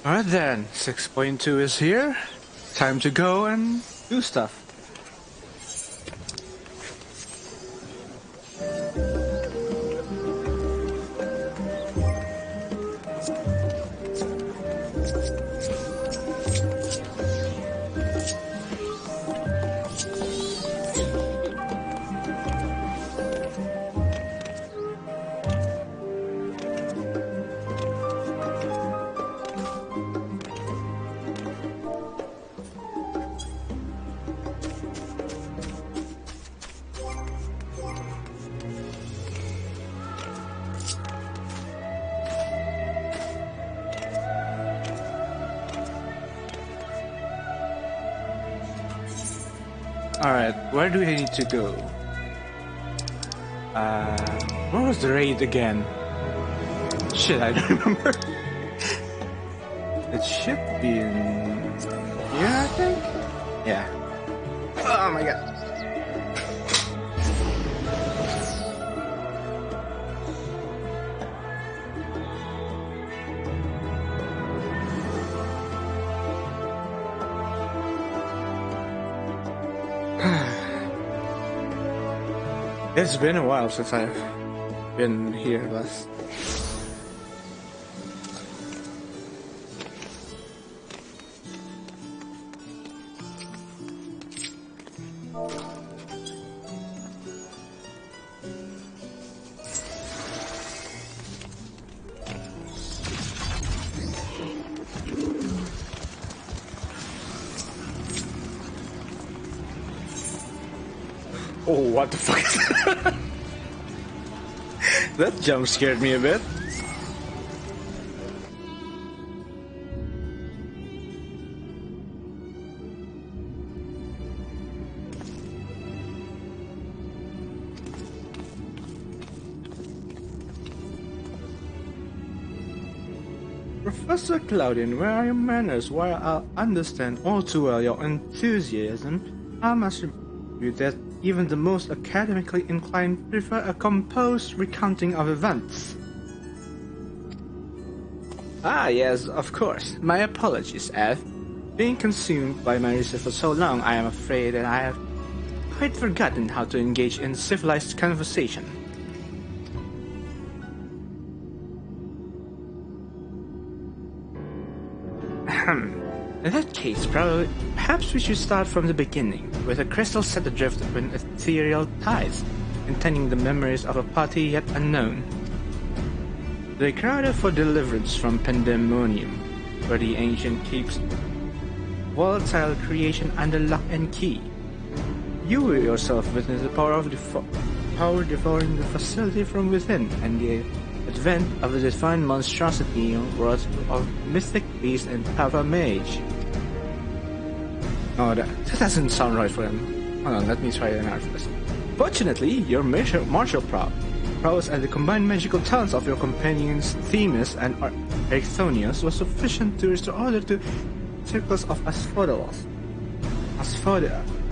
Alright then, 6.2 is here. Time to go and do stuff. Alright, where do we need to go? Where was the raid again? Shit, I don't remember. It should be in here, I think? Yeah. Oh my god. It's been a while since I've been here last. Oh, what the fuck is that? That jump scared me a bit. Professor Claudian, where are your manners? While I understand all too well your enthusiasm, I must remind that even the most academically inclined prefer a composed recounting of events. Ah, yes, of course. My apologies, Ed. Being consumed by my research for so long, I am afraid that I have quite forgotten how to engage in civilized conversation. In that case, perhaps we should start from the beginning, with a crystal set adrift in ethereal tides, containing the memories of a party yet unknown. They crowded for deliverance from pandemonium, where the ancient keeps volatile creation under lock and key. You will yourself witness the power devouring the facility from within, and the advent of a divine monstrosity wrought of mystic beast and powerful mage. Oh, that doesn't sound right for him. Hold on, let me try it out first. Fortunately, your martial prowess and the combined magical talents of your companions Themis and Ericthonius was sufficient to restore order to circles of Asphodelos.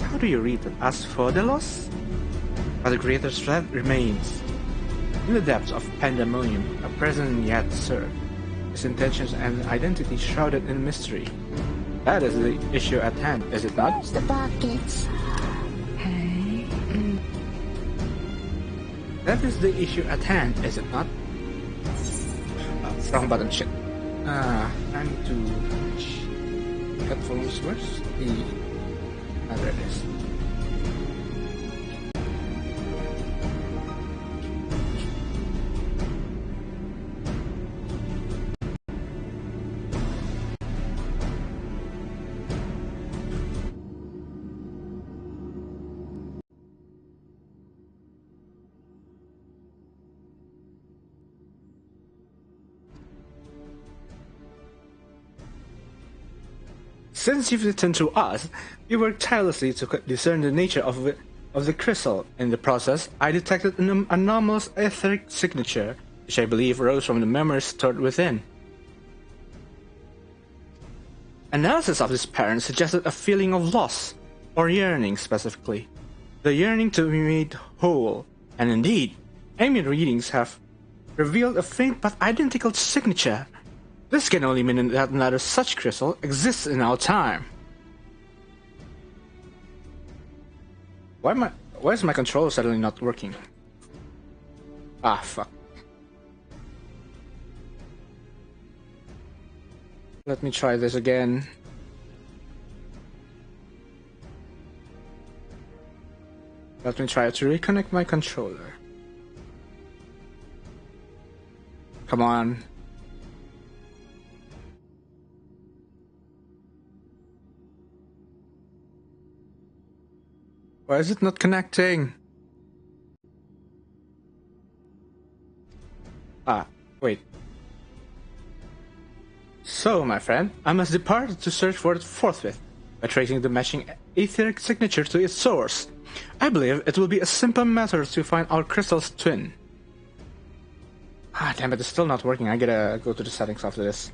How do you read it? Asphodelos? But the greater threat remains. In the depths of pandemonium, a presence yet served, his intentions and identity shrouded in mystery. That is the issue at hand, is it not? The buckets. Hey. That is the issue at hand, is it not? Wrong button, shit. I need to... headphones, where's the... there it is. Since you've returned to us, we worked tirelessly to discern the nature of the crystal. In the process, I detected an anomalous etheric signature, which I believe arose from the memories stored within. Analysis of this pattern suggested a feeling of loss, or yearning specifically. The yearning to be made whole, and indeed, ambient readings have revealed a faint but identical signature. This can only mean that another such crystal exists in our time. Why is my controller suddenly not working? Ah, fuck. Let me try this again. Let me try to reconnect my controller. Come on. Why is it not connecting? Ah, wait. So, my friend, I must depart to search for it forthwith, by tracing the matching etheric signature to its source. I believe it will be a simple matter to find our crystal's twin. Ah, damn it, it's still not working. I gotta go to the settings after this.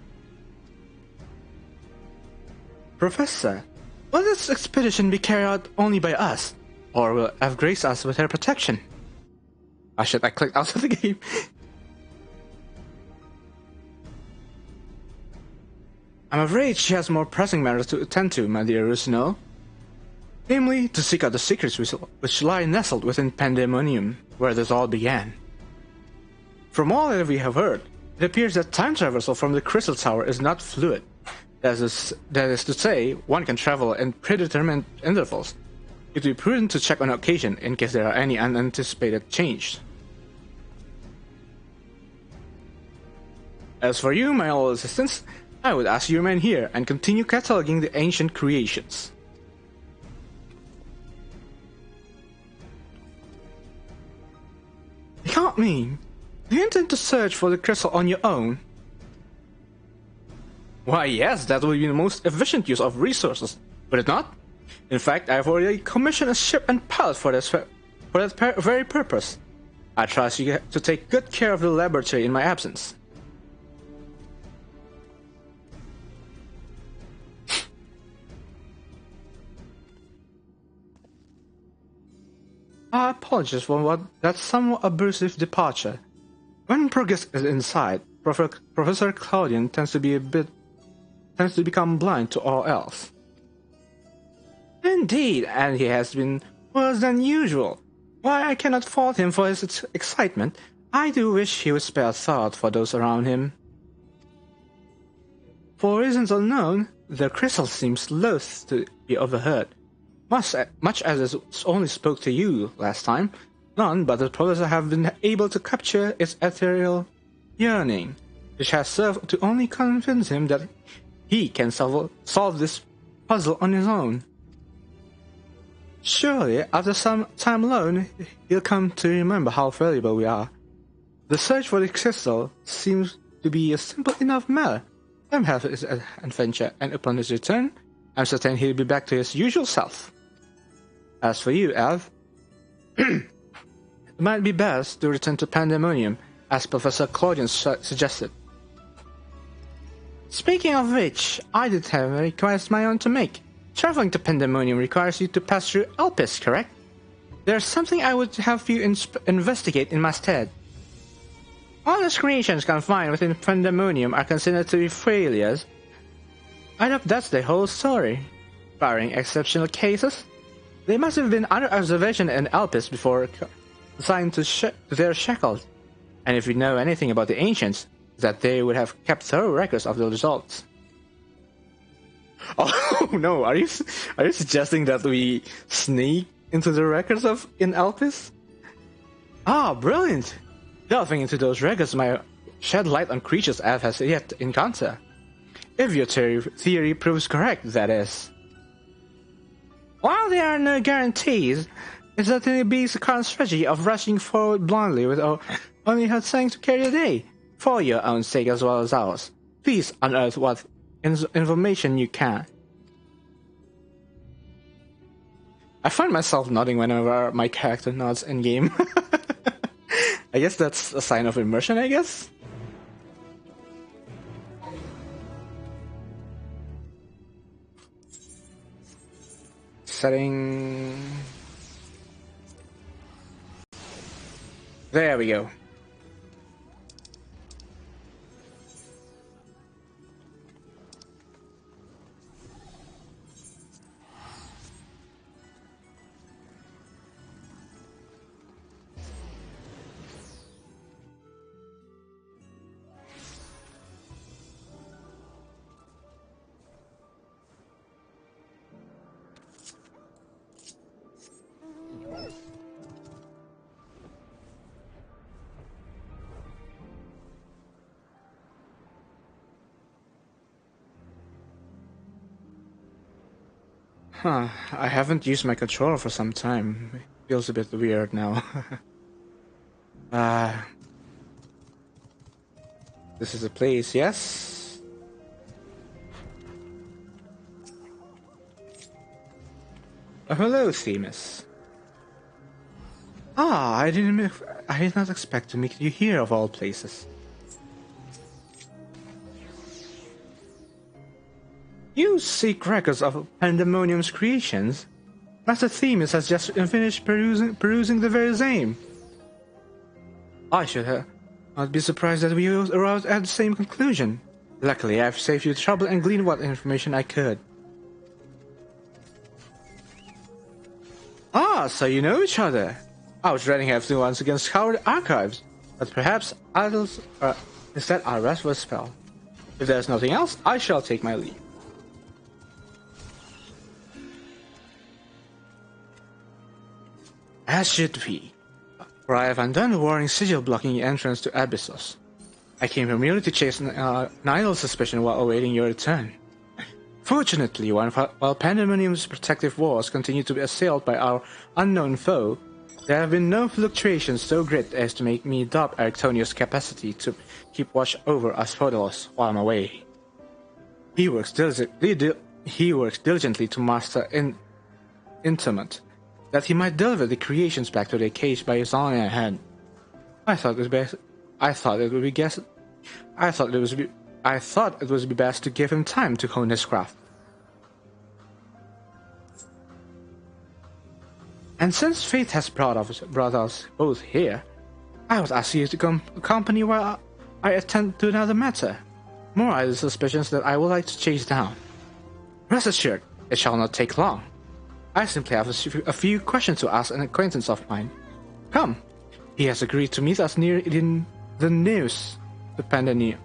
Professor, will this expedition be carried out only by us, or will F grace us with her protection? Ah shit, I clicked out of the game. I'm afraid she has more pressing matters to attend to, my dear Rusino. Namely, to seek out the secrets which lie nestled within Pandemonium, where this all began. From all that we have heard, it appears that time traversal from the Crystal Tower is not fluid. That is to say, one can travel in predetermined intervals. It would be prudent to check on occasion in case there are any unanticipated changes. As for you, my old assistants, I would ask you to remain here and continue cataloging the ancient creations. You can't mean. Do you intend to search for the crystal on your own? Why yes, that would be the most efficient use of resources, would it not? In fact, I have already commissioned a ship and pilot for that very purpose. I trust you to take good care of the laboratory in my absence. I apologize for that somewhat abusive departure. When progress is inside, Professor Claudian tends to become blind to all else. Indeed, and he has been worse than usual. While I cannot fault him for his excitement, I do wish he would spare thought for those around him. For reasons unknown, the crystal seems loath to be overheard. Much as it only spoke to you last time, none but the professor have been able to capture its ethereal yearning, which has served to only convince him that he can solve this puzzle on his own. Surely, after some time alone, he'll come to remember how valuable we are. The search for the crystal seems to be a simple enough matter. Let him have his adventure, and upon his return, I'm certain he'll be back to his usual self. As for you, Alv, it might be best to return to Pandemonium, as Professor Claudian suggested. Speaking of which, I did have a request my own to make. Traveling to Pandemonium requires you to pass through Elpis, correct? There's something I would have you investigate in my stead. All the creations confined within Pandemonium are considered to be failures. I hope that's the whole story. Barring exceptional cases, they must have been under observation in Elpis before assigned to their shackles. And if we know anything about the ancients, that they would have kept thorough records of the results. Oh no, are you suggesting that we sneak into the records in Elpis? Ah, brilliant! Delving into those records might shed light on creatures F has yet to encounter. If your theory proves correct, that is. While there are no guarantees, it certainly beats the current strategy of rushing forward blindly with only her saying to carry the day, for your own sake as well as ours. Please unearth what information you can. I find myself nodding whenever my character nods in-game. I guess that's a sign of immersion, I guess? Setting... There we go. Huh, I haven't used my controller for some time. It feels a bit weird now. uh, this is a place, yes? Hello, Themis. Ah, I did not expect to meet you here of all places. You seek records of Pandemonium's creations? Master Themis has just finished perusing the very same. I should have not be surprised that we arrived at the same conclusion. Luckily, I've saved you trouble and gleaned what information I could. Ah, so you know each other. I was dreading having to once again scour the archives, but perhaps instead I'll rest for a spell. If there's nothing else, I shall take my leave. As should be, for I have undone the warning sigil blocking the entrance to Abyssos. I came here merely to chase an idle suspicion while awaiting your return. Fortunately, while Pandemonium's protective walls continue to be assailed by our unknown foe, there have been no fluctuations so great as to make me doubt Arictonio's capacity to keep watch over us Photilos while I'm away. He works diligently to master Intimate, that he might deliver the creations back to their cage by his own hand. I thought it would be best to give him time to hone his craft. And since fate has brought us both here, I would ask you to accompany while I attend to another matter. More idle suspicions that I would like to chase down. Rest assured, it shall not take long. I simply have a few questions to ask an acquaintance of mine. Come, he has agreed to meet us near in the nearest to Pandemonium.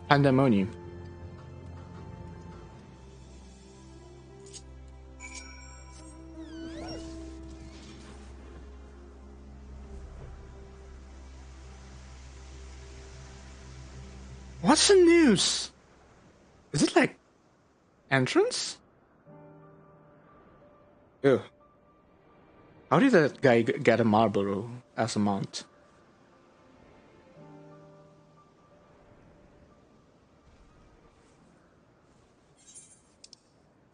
What's the news? Is it like entrance? Ew. How did that guy get a Marlboro as a mount?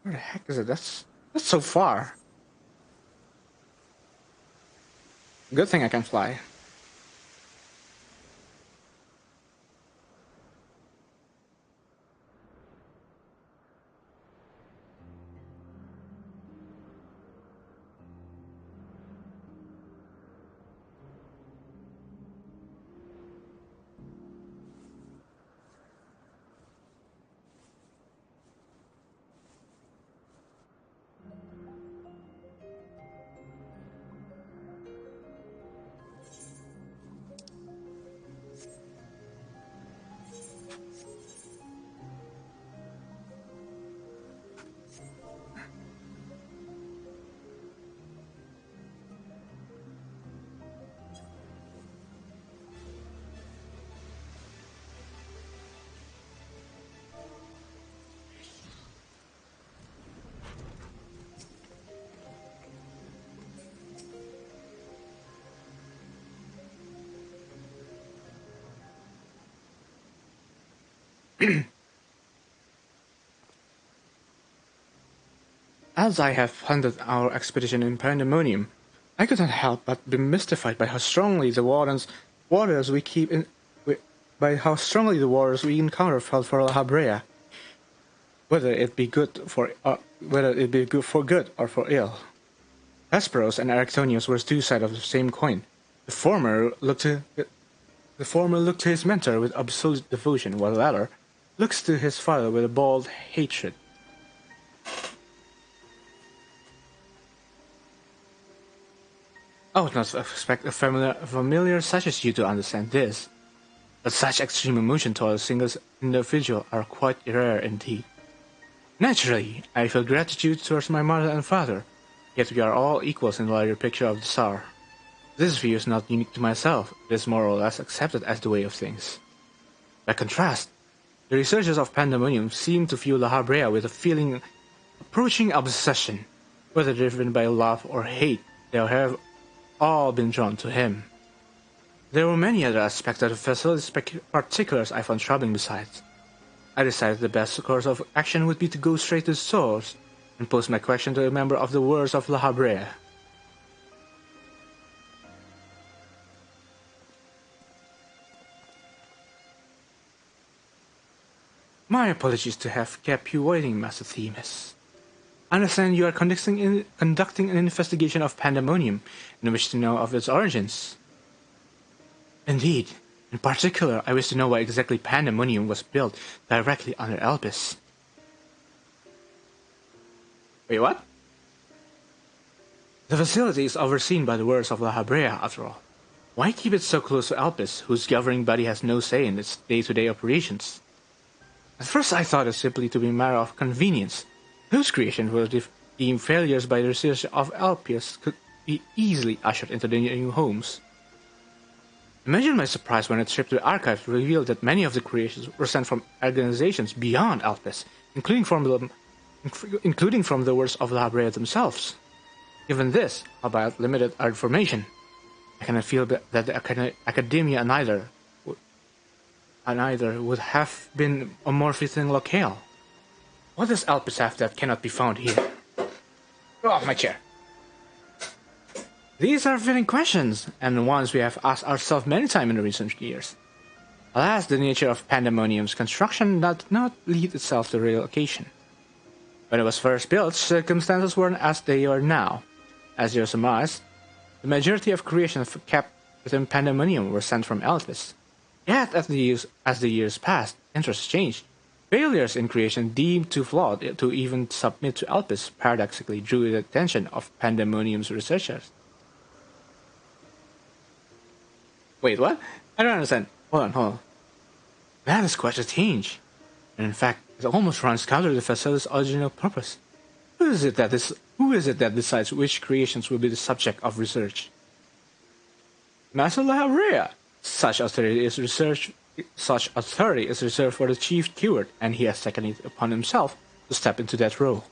Where the heck is it? That's so far. Good thing I can fly. As I have funded our expedition in Pandemonium, I could not help but be mystified by how strongly the waters we encounter felt for La Habrea, whether it be good for good or for ill. Hesperos and Arictonius were two sides of the same coin. The former looked to his mentor with absolute devotion, while the latter looks to his father with a bold hatred. I would not expect a familiar such as you to understand this, but such extreme emotion toward a single individual are quite rare indeed. Naturally, I feel gratitude towards my mother and father, yet we are all equals in the larger picture of the Tsar. This view is not unique to myself, it is more or less accepted as the way of things. By contrast, the researchers of Pandemonium seem to view La Habrea with a feeling approaching obsession. Whether driven by love or hate, they have all been drawn to him. There were many other aspects of the facility's particulars I found troubling besides. I decided the best course of action would be to go straight to the source and pose my question to a member of the Warriors of La Habrea. My apologies to have kept you waiting, Master Themis. I understand you are conducting an investigation of Pandemonium and wish to know of its origins. Indeed. In particular, I wish to know why exactly Pandemonium was built directly under Elpis. Wait, what? The facility is overseen by the Warriors of La Habrea, after all. Why keep it so close to Elpis, whose governing body has no say in its day-to-day operations? At first I thought it simply to be a matter of convenience. Those creations were deemed failures by the research of Elpis could be easily ushered into their new homes. Imagine my surprise when a trip to the archives revealed that many of the creations were sent from organizations beyond Elpis, including from the Warriors of La Habrea themselves. Given this, albeit limited information, I cannot feel that the academia neither would have been a more fitting locale. What does Elpis have that cannot be found here? Oh, my chair. These are fitting questions, and ones we have asked ourselves many times in the recent years. Alas, the nature of Pandemonium's construction did not lead itself to relocation. When it was first built, circumstances weren't as they are now. As you surmised, the majority of creations kept within Pandemonium were sent from Elpis. Yet, as the years passed, interests changed. Failures in creation deemed too flawed to even submit to Elpis paradoxically drew the attention of Pandemonium's researchers. Wait, what? I don't understand. Hold on. That is quite a change. And in fact, it almost runs counter to the facility's original purpose. Who is it that decides which creations will be the subject of research? Master La Habrea. Such authority is reserved for the chief keyword, and he has taken it upon himself to step into that role.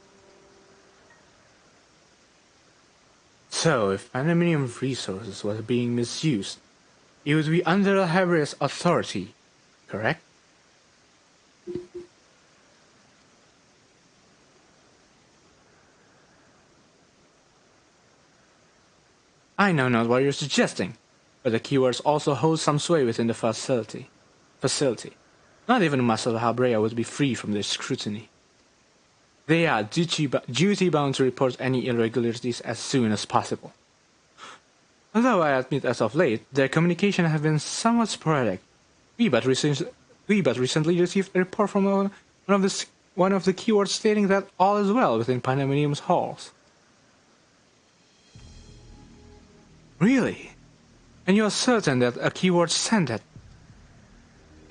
So, if Pandemonium resources were being misused, it would be under La Habrea's authority, correct? I know not what you're suggesting, but the keywords also hold some sway within the facility. Not even Master La Habrea would be free from their scrutiny. They are duty-bound to report any irregularities as soon as possible. Although I admit as of late, their communication has been somewhat sporadic. We but recently received a report from one of the keywords stating that all is well within Pandemonium's halls. Really? And you are certain that a keyword sent it?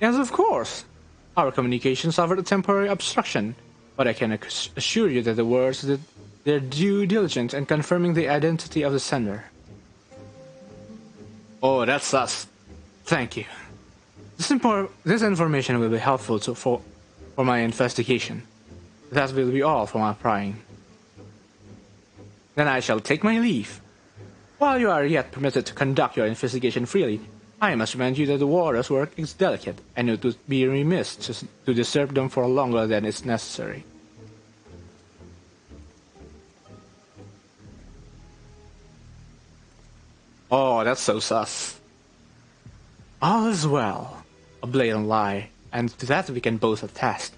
Yes, of course. Our communication suffered a temporary obstruction, but I can assure you that the words did their due diligence in confirming the identity of the sender. Oh, that's us. Thank you. This information will be helpful for my investigation. That will be all for my prying. Then I shall take my leave. While you are yet permitted to conduct your investigation freely, I must remind you that the warrior's work is delicate, and it would be remiss to disturb them for longer than is necessary. Oh, that's so sus. All is well. A blatant lie, and to that we can both attest.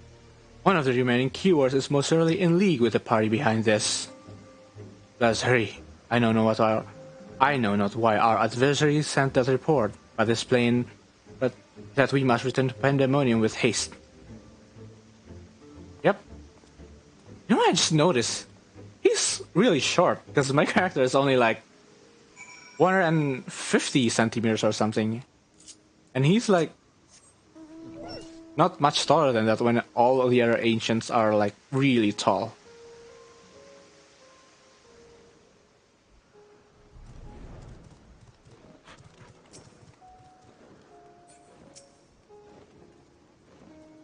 One of the remaining keywords is most certainly in league with the party behind this. Let's hurry. I know not why our adversary sent that report, but it's plain that we must return to Pandemonium with haste. Yep. You know what I just noticed? He's really short, because my character is only like 150 centimeters or something. And he's like not much taller than that when all of the other ancients are like really tall.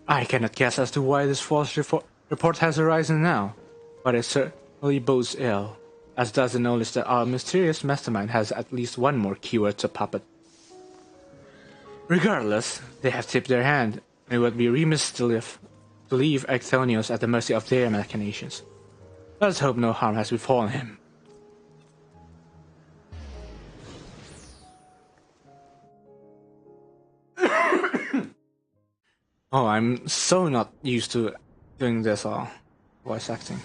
I cannot guess as to why this false report has arisen now, but it certainly bodes ill. as does the knowledge that our mysterious mastermind has at least one more keyword to puppet. Regardless, they have tipped their hand, and it would be remiss to leave Actonios at the mercy of their machinations. Let's hope no harm has befallen him. Oh, I'm so not used to doing this voice acting.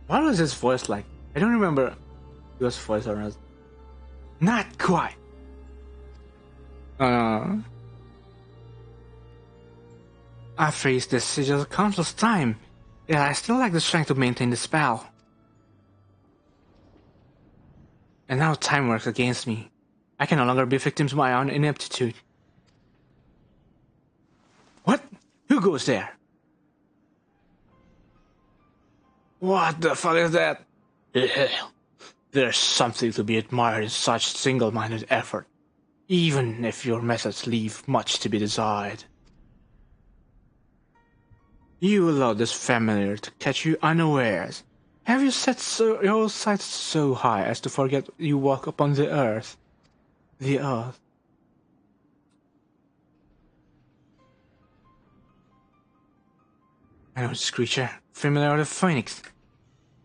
What was his voice like? I don't remember his voice or not. Not quite. I've faced this sigil countless times, yet I still lack the strength to maintain the spell. And now time works against me. I can no longer be victim to my own ineptitude. What? Who goes there? What the fuck is that? There's something to be admired in such single-minded effort, even if your methods leave much to be desired. You allowed this familiar to catch you unawares. Have you set your sights so high as to forget you walk upon the earth? The earth. I know this creature, familiar with the phoenix,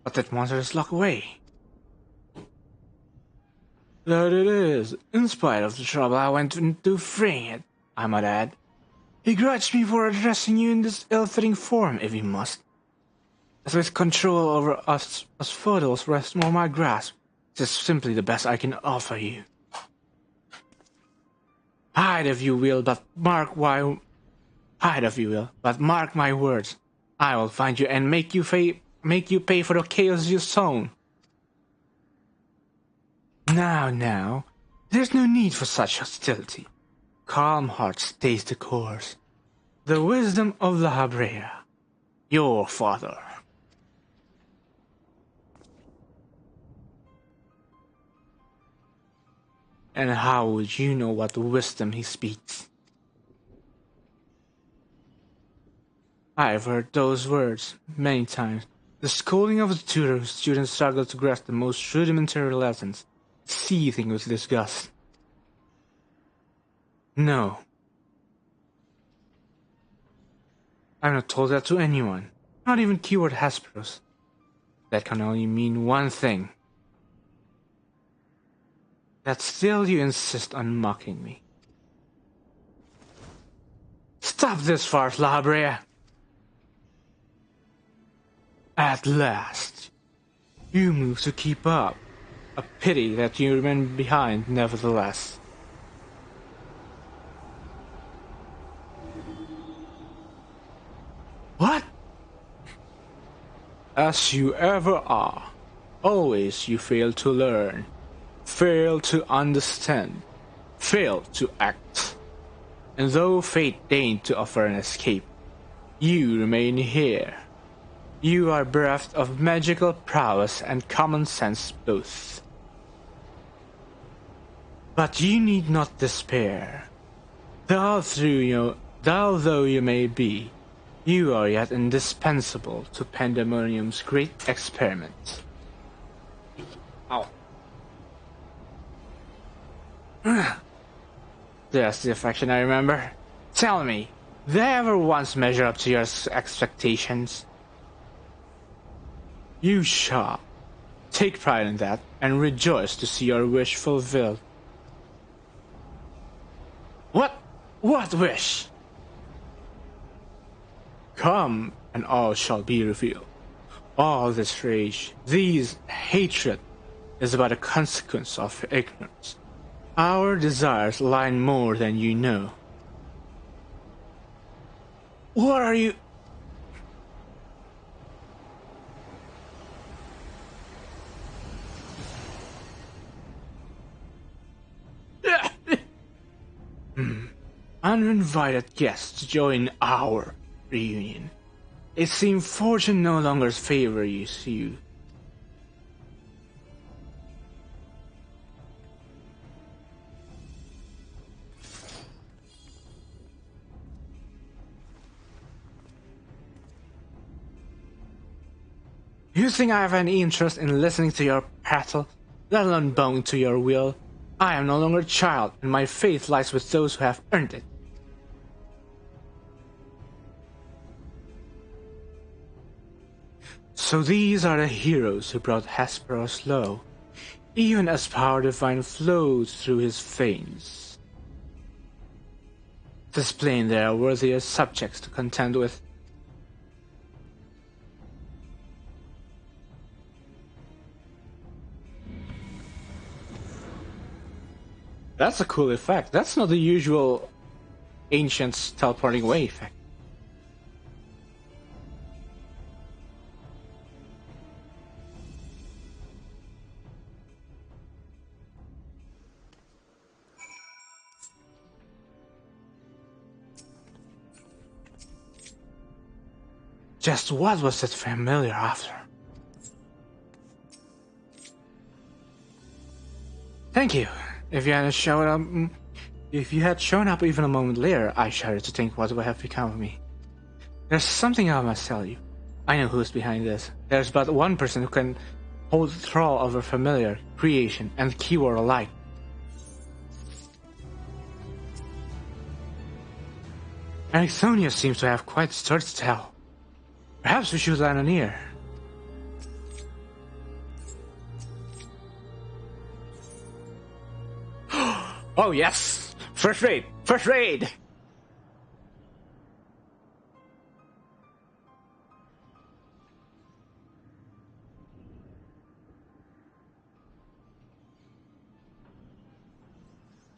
but that monster is locked away. There it is, in spite of the trouble I went into freeing it, I might add. Begrudge me for addressing you in this ill-fitting form, if you must. As with control over us photos rests more my grasp, it is simply the best I can offer you. Hide if you will, but mark my words. I will find you and make you pay for the chaos you sown. Now, there's no need for such hostility. Calm heart stays the course. The wisdom of La Habrea, your father. And how would you know what wisdom he speaks? I've heard those words many times. The scolding of a tutor whose students struggle to grasp the most rudimentary lessons, seething with disgust. No. I've not told that to anyone, not even keyword Hesperos. That can only mean one thing. That still you insist on mocking me. Stop this farce, La Habrea! At last, you move to keep up. A pity that you remain behind, nevertheless. What? As you ever are, always you fail to learn, fail to understand, fail to act. And though fate deigned to offer an escape, you remain here. You are bereft of magical prowess and common sense both. But you need not despair. Dull though you may be, you are yet indispensable to Pandemonium's great experiment. Ow. There's the affection I remember. Tell me, did I ever once measure up to your expectations? You shall. Take pride in that, and rejoice to see your wish fulfilled. What wish? Come, and all shall be revealed. All this rage, these hatred, is but a consequence of ignorance. Our desires lie more than you know. What are you... uninvited guest to join our reunion. It seems fortune no longer favors you. You think I have any interest in listening to your prattle, let alone bowing to your will? I am no longer a child, and my faith lies with those who have earned it. So these are the heroes who brought Hesperos low, even as power divine flows through his veins. It is plain they are worthier subjects to contend with. That's a cool effect. That's not the usual ancients teleporting away effect. Just what was that familiar after? Thank you. If you had shown up even a moment later, I shuddered to think what would have become of me. There's something I must tell you. I know who's behind this. There's but one person who can hold thrall over familiar, creation, and keyword alike. Anxonia seems to have quite a story to tell. Perhaps we should lend an ear. Oh yes! First raid! First raid!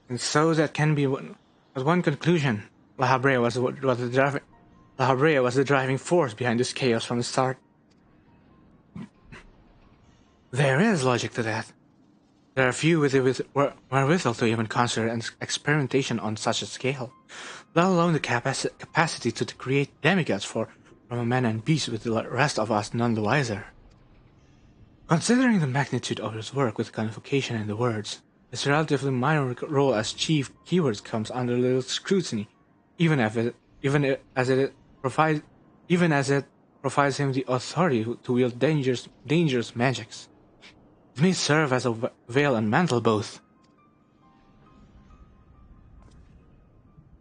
And so that can be one conclusion. La Habrea was the driving force behind this chaos from the start. There is logic to that. There are few wherewithal to even consider an experimentation on such a scale, let alone the capacity to create demigods from a man and beast with the rest of us none the wiser. Considering the magnitude of his work with convocation and the words, his relatively minor role as chief keyword comes under little scrutiny, even as it provides him the authority to wield dangerous magics. It may serve as a veil and mantle both.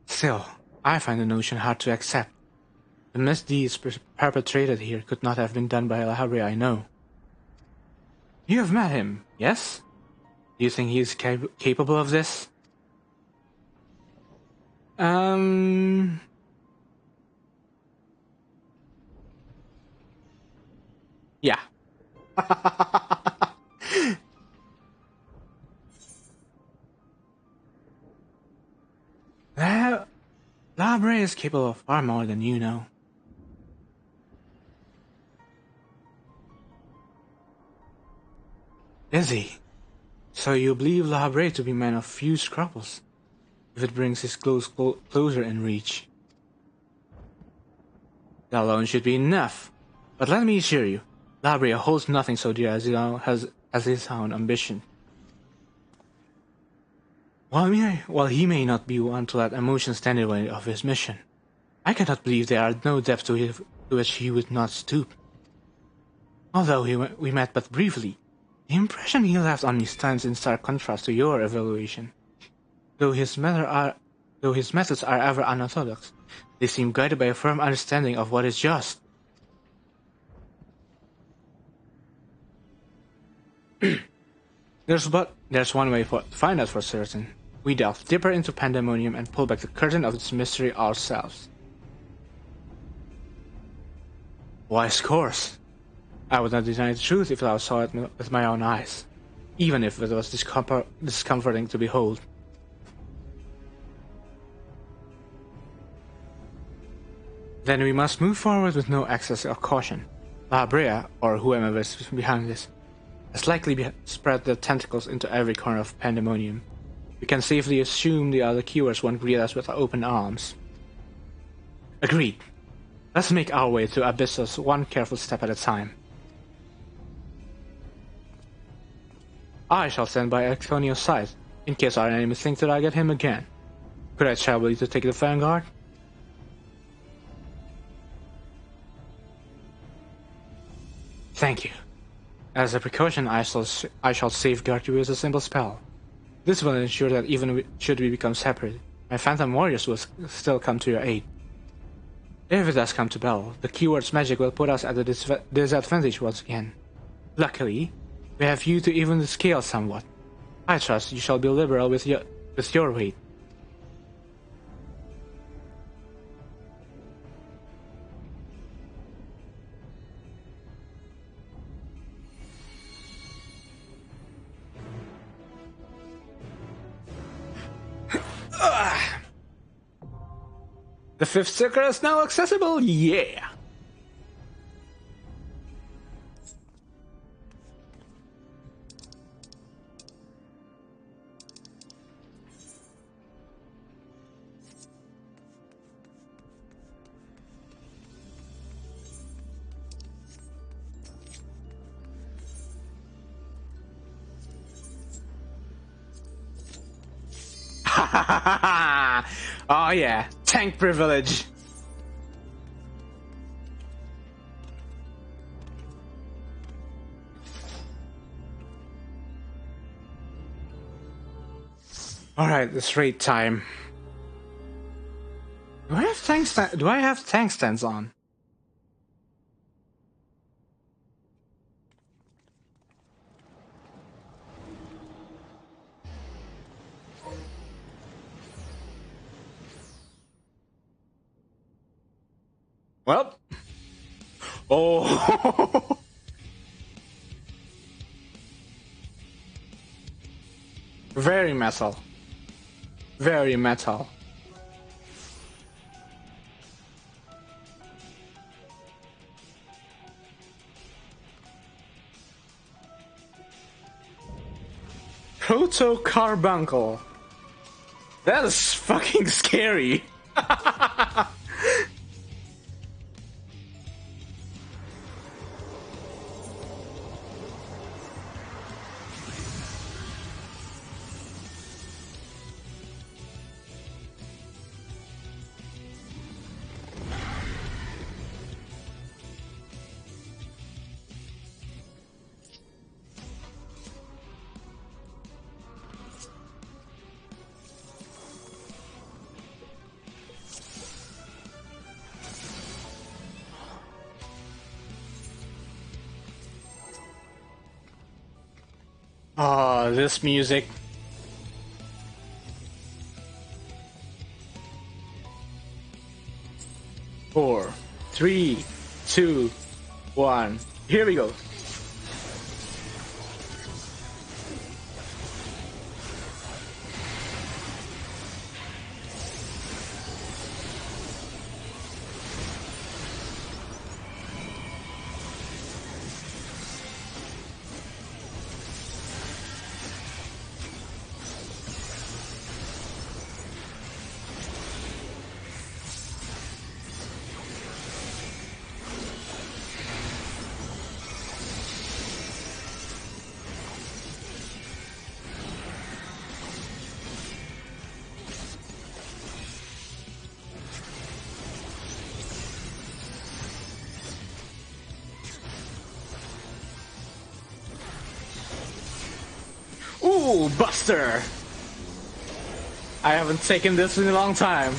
Still, I find the notion hard to accept. The misdeeds perpetrated here could not have been done by La Habrea, I know. You have met him, yes? Do you think he is capable of this? Yeah. La Habrea is capable of far more than you know. Is he? So you believe La Habrea to be a man of few scruples, if it brings his closer in reach. That alone should be enough. But let me assure you, La Habrea holds nothing so dear as his own ambition. While he may not be one to let emotion stand in the way of his mission, I cannot believe there are no depths to which he would not stoop. Although we met but briefly, the impression he left on me stands in stark contrast to your evaluation. Though his methods are ever unorthodox, they seem guided by a firm understanding of what is just. There's one way to find out for certain. We delve deeper into Pandemonium and pull back the curtain of its mystery ourselves. Wise course. I would not deny the truth if I saw it with my own eyes, even if it was discomforting to behold. Then we must move forward with no excess of caution. La Habrea, or whoever is behind this, has likely spread their tentacles into every corner of Pandemonium. we can safely assume the other keywords won't greet us with open arms. Agreed. Let's make our way to Abyssos one careful step at a time. I shall stand by Antonio's side, in case our enemies think that I get him again. Could I trouble you to take the vanguard? Thank you. As a precaution, I shall safeguard you with a simple spell. This will ensure that even should we become separate, my phantom warriors will still come to your aid. If it does come to battle, the keyword's magic will put us at a disadvantage once again. Luckily, we have you to even the scale somewhat. I trust you shall be liberal with your weight. The 5th sticker is now accessible, yeah! Oh yeah, tank privilege. Alright, it's raid time. Do I have tank stands on? Well. Oh. Very metal. Very metal. Proto Carbuncle. That is fucking scary. Oh, this music. Four, three, two, one. Here we go. Ooh, Buster! I haven't taken this in a long time.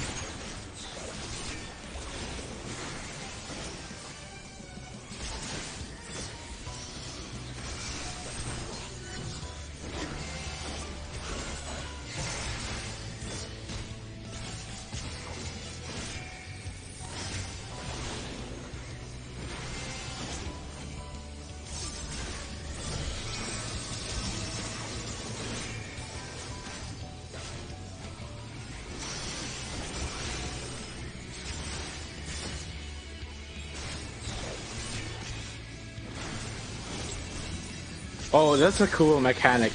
Oh, that's a cool mechanic.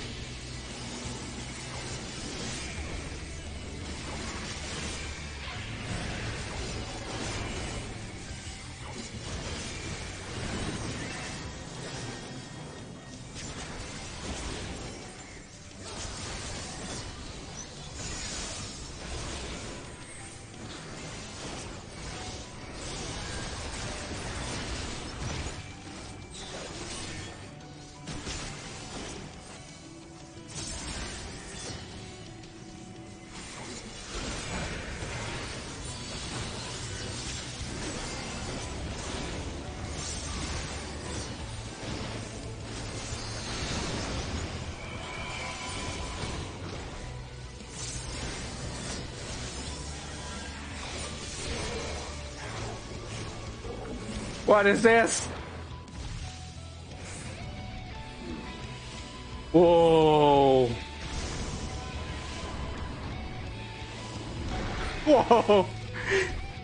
What is this? Whoa. Whoa.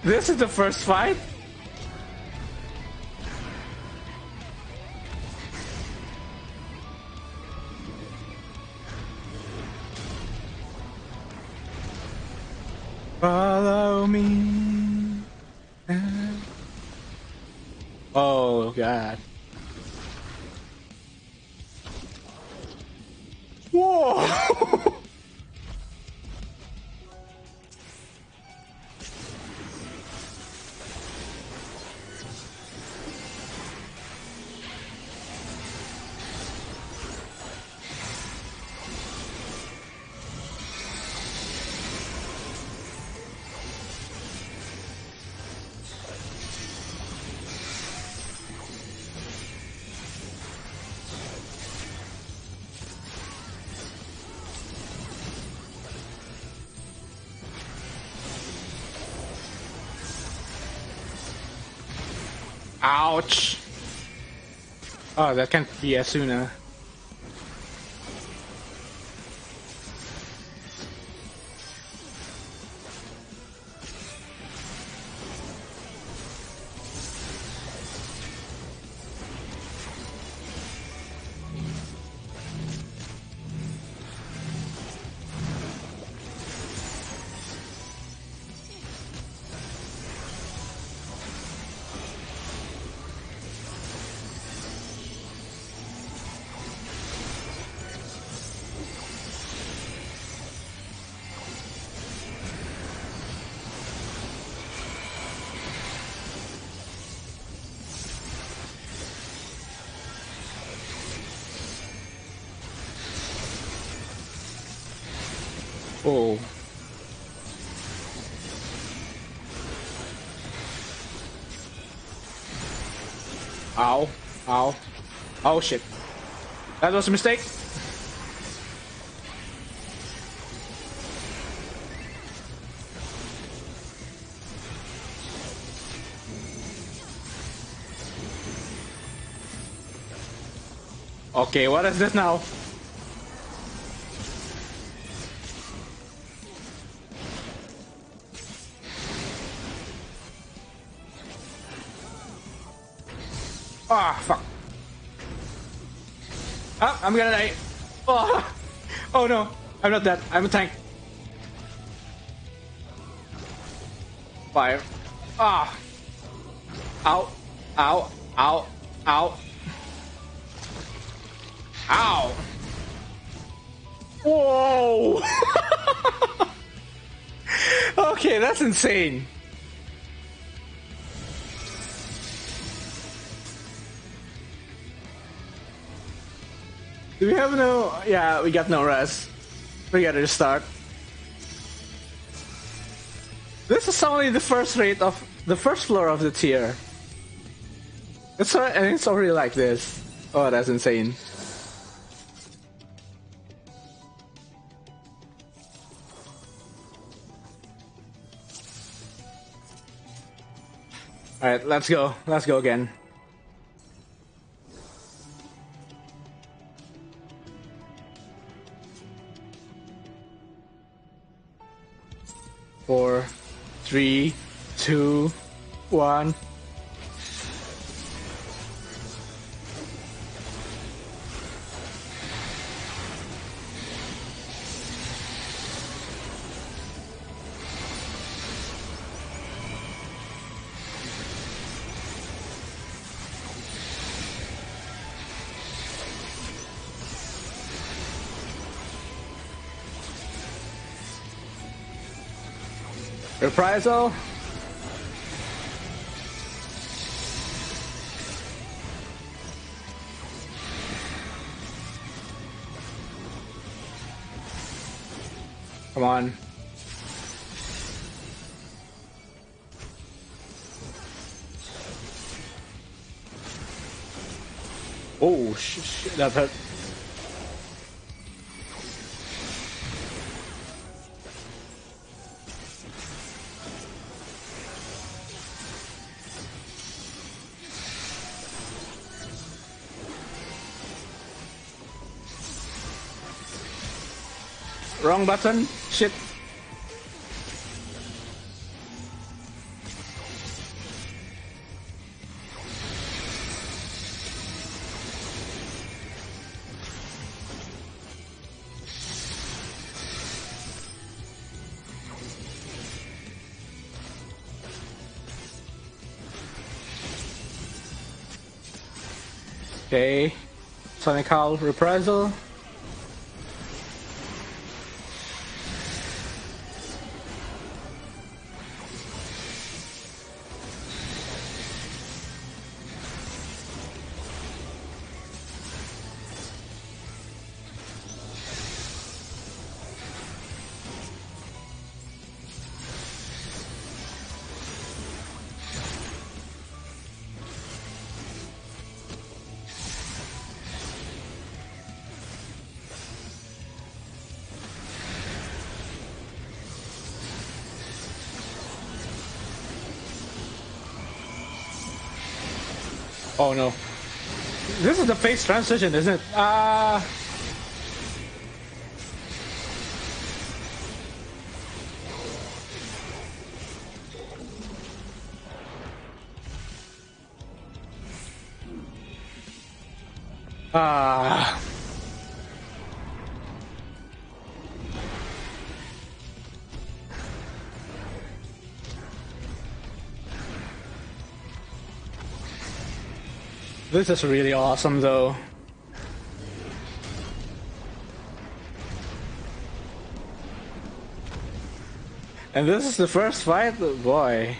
This is the first fight? Follow me. Oh god. Whoa. Ouch. Oh, that can't be Asuna. Oh. Ow. Ow. Oh shit. That was a mistake. Okay, what is this now? Ah, fuck. Ah, I'm gonna die. Oh, oh no, I'm not dead. I'm a tank. Fire. Ah. Ow. Ow. Ow. Ow. Ow. Whoa. Okay, that's insane. Do we have no... Yeah, we got no rest. We gotta restart. This is only the first rate of... the first floor of the tier. It's and it's already like this. Oh, that's insane. Alright, let's go. Let's go again. Four, 3, 2, 1. Reprisal. Come on. Oh, shit, that hurt. Wrong button. Shit. Okay. Sonic Howl Reprisal. Oh no. This is the phase transition, isn't it? This is really awesome though. And this is the first fight? Boy.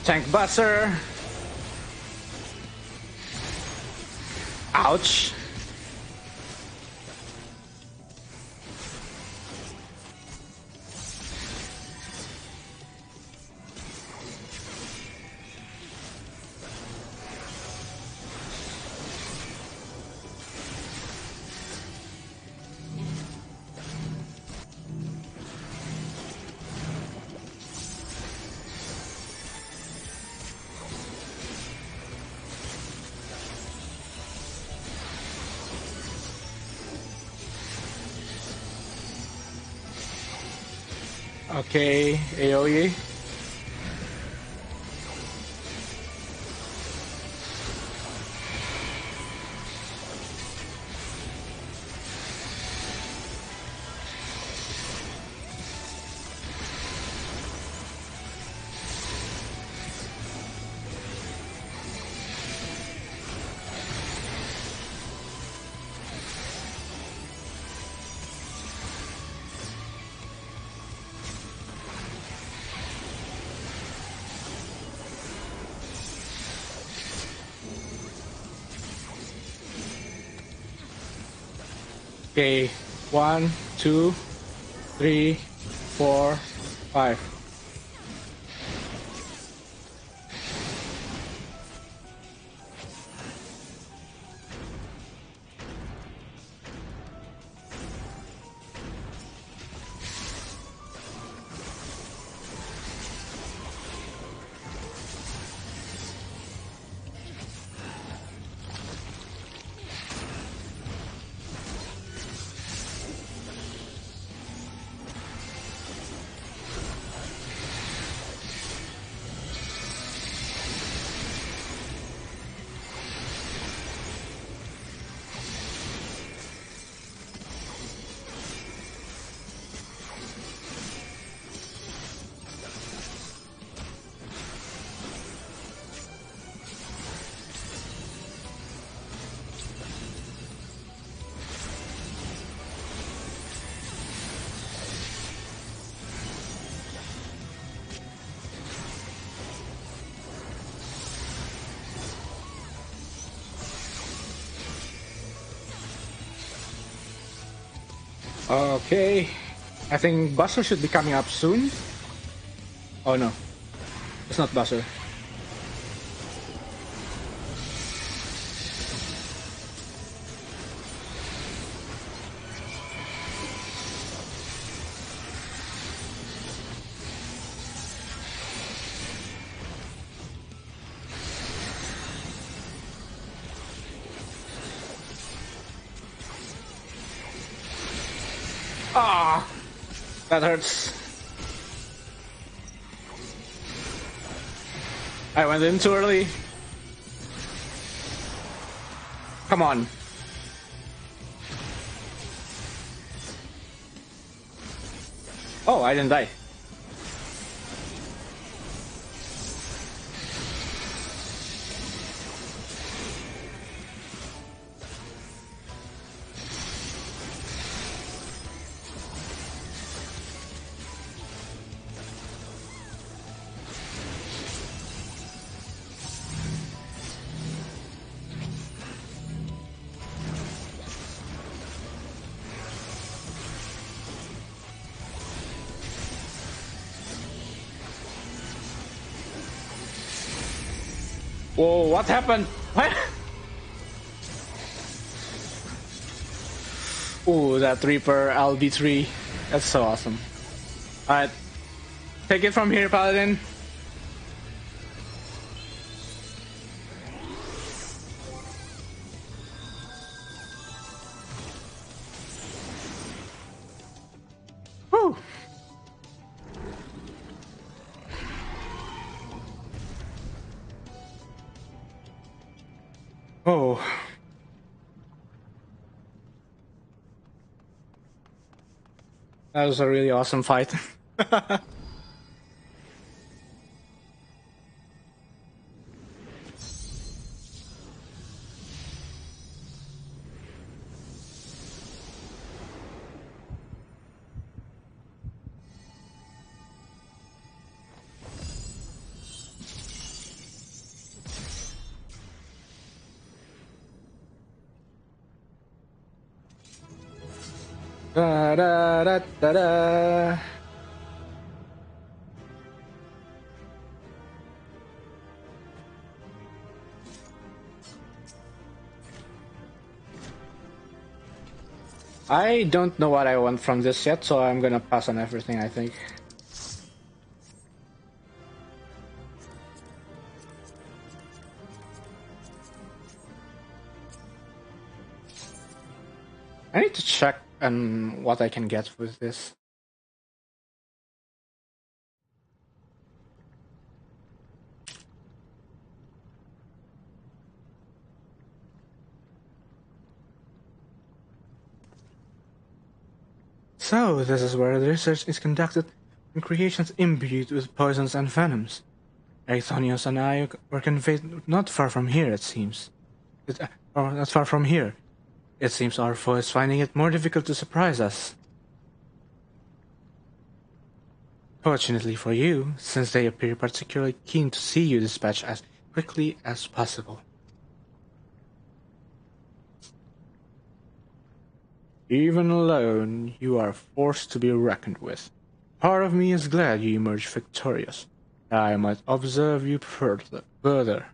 Tank Buster. Ouch. Okay, AoE. Okay, 1, 2, 3, 4, 5. Okay. I think Buster should be coming up soon. Oh no. It's not Buster. Ah, that hurts. I went in too early. Come on. Oh, I didn't die. Whoa, what happened? What? Ooh, that Reaper LB3. That's so awesome. Alright. Take it from here, Paladin. Whew. Oh. That was a really awesome fight. Da da da da da. I don't know what I want from this yet, so I'm gonna pass on everything, I think. I need to check on what I can get with this. So, this is where the research is conducted on creations imbued with poisons and venoms. Aethonius and I were conveyed not far from here, it seems. Or not far from here. It seems our foe is finding it more difficult to surprise us. Fortunately for you, since they appear particularly keen to see you dispatched as quickly as possible. Even alone, you are a force to be reckoned with. Part of me is glad you emerged victorious. I might observe you further.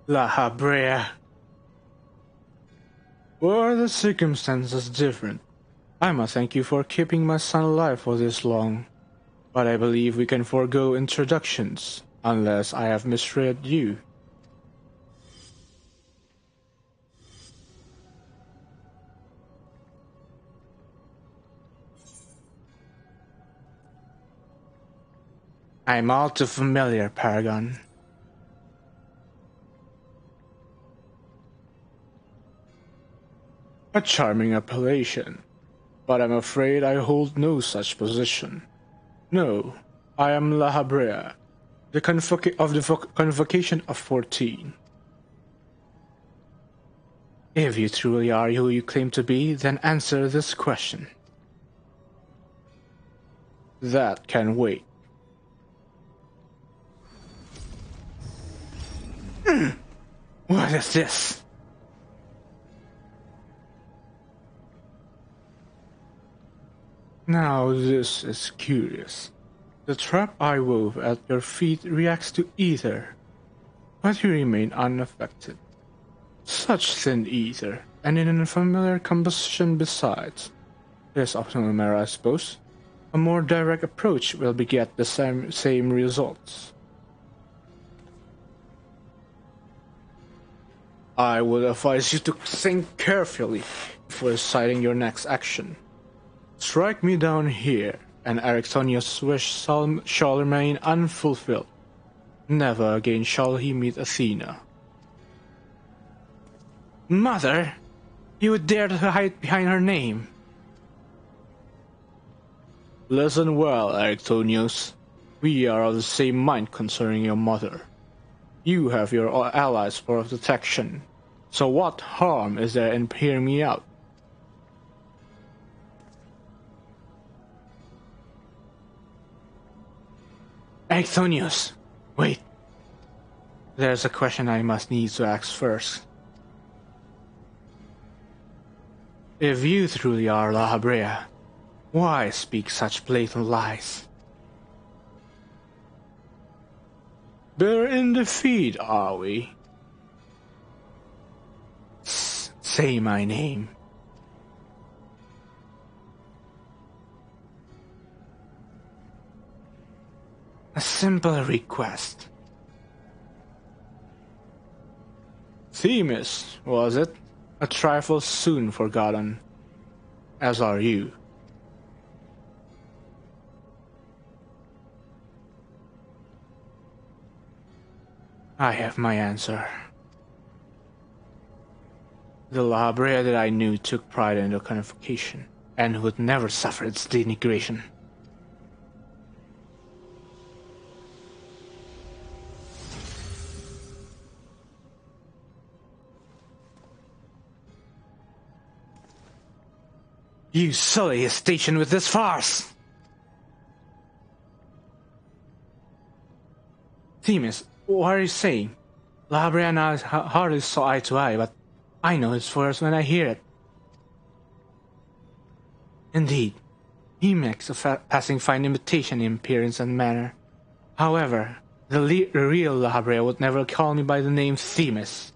La Habrea. Were the circumstances different, I must thank you for keeping my son alive for this long. But I believe we can forego introductions, unless I have misread you. I'm all too familiar, Paragon. A charming appellation, but I'm afraid I hold no such position. No, I am La Habrea, the Convocation of 14. If you truly are who you claim to be, then answer this question. That can wait. What is this? Now this is curious. The trap I wove at your feet reacts to ether, but you remain unaffected. Such thin ether, and in an unfamiliar composition besides. This optimal matter, I suppose. A more direct approach will beget the same results. I would advise you to think carefully before deciding your next action. Strike me down here, and Ericsonius' wish shall remain unfulfilled. Never again shall he meet Athena. Mother! You would dare to hide behind her name! Listen well, Ericsonius. We are of the same mind concerning your mother. You have your allies for protection. So what harm is there in hearing me out? Ericsonius! Wait. There's a question I must need to ask first. If you truly are La Habrea, why speak such blatant lies? We're in defeat, are we? Say my name. A simple request. Themis, was it? A trifle soon forgotten, as are you. I have my answer. The La Habrea that I knew took pride in their convocation, and would never suffer its denigration. You sully his station with this farce! Themis, what are you saying? La Habrea and I hardly saw eye to eye, but I know his words when I hear it. Indeed, he makes a passing fine imitation in appearance and manner. However, the real La Habrea would never call me by the name Themis.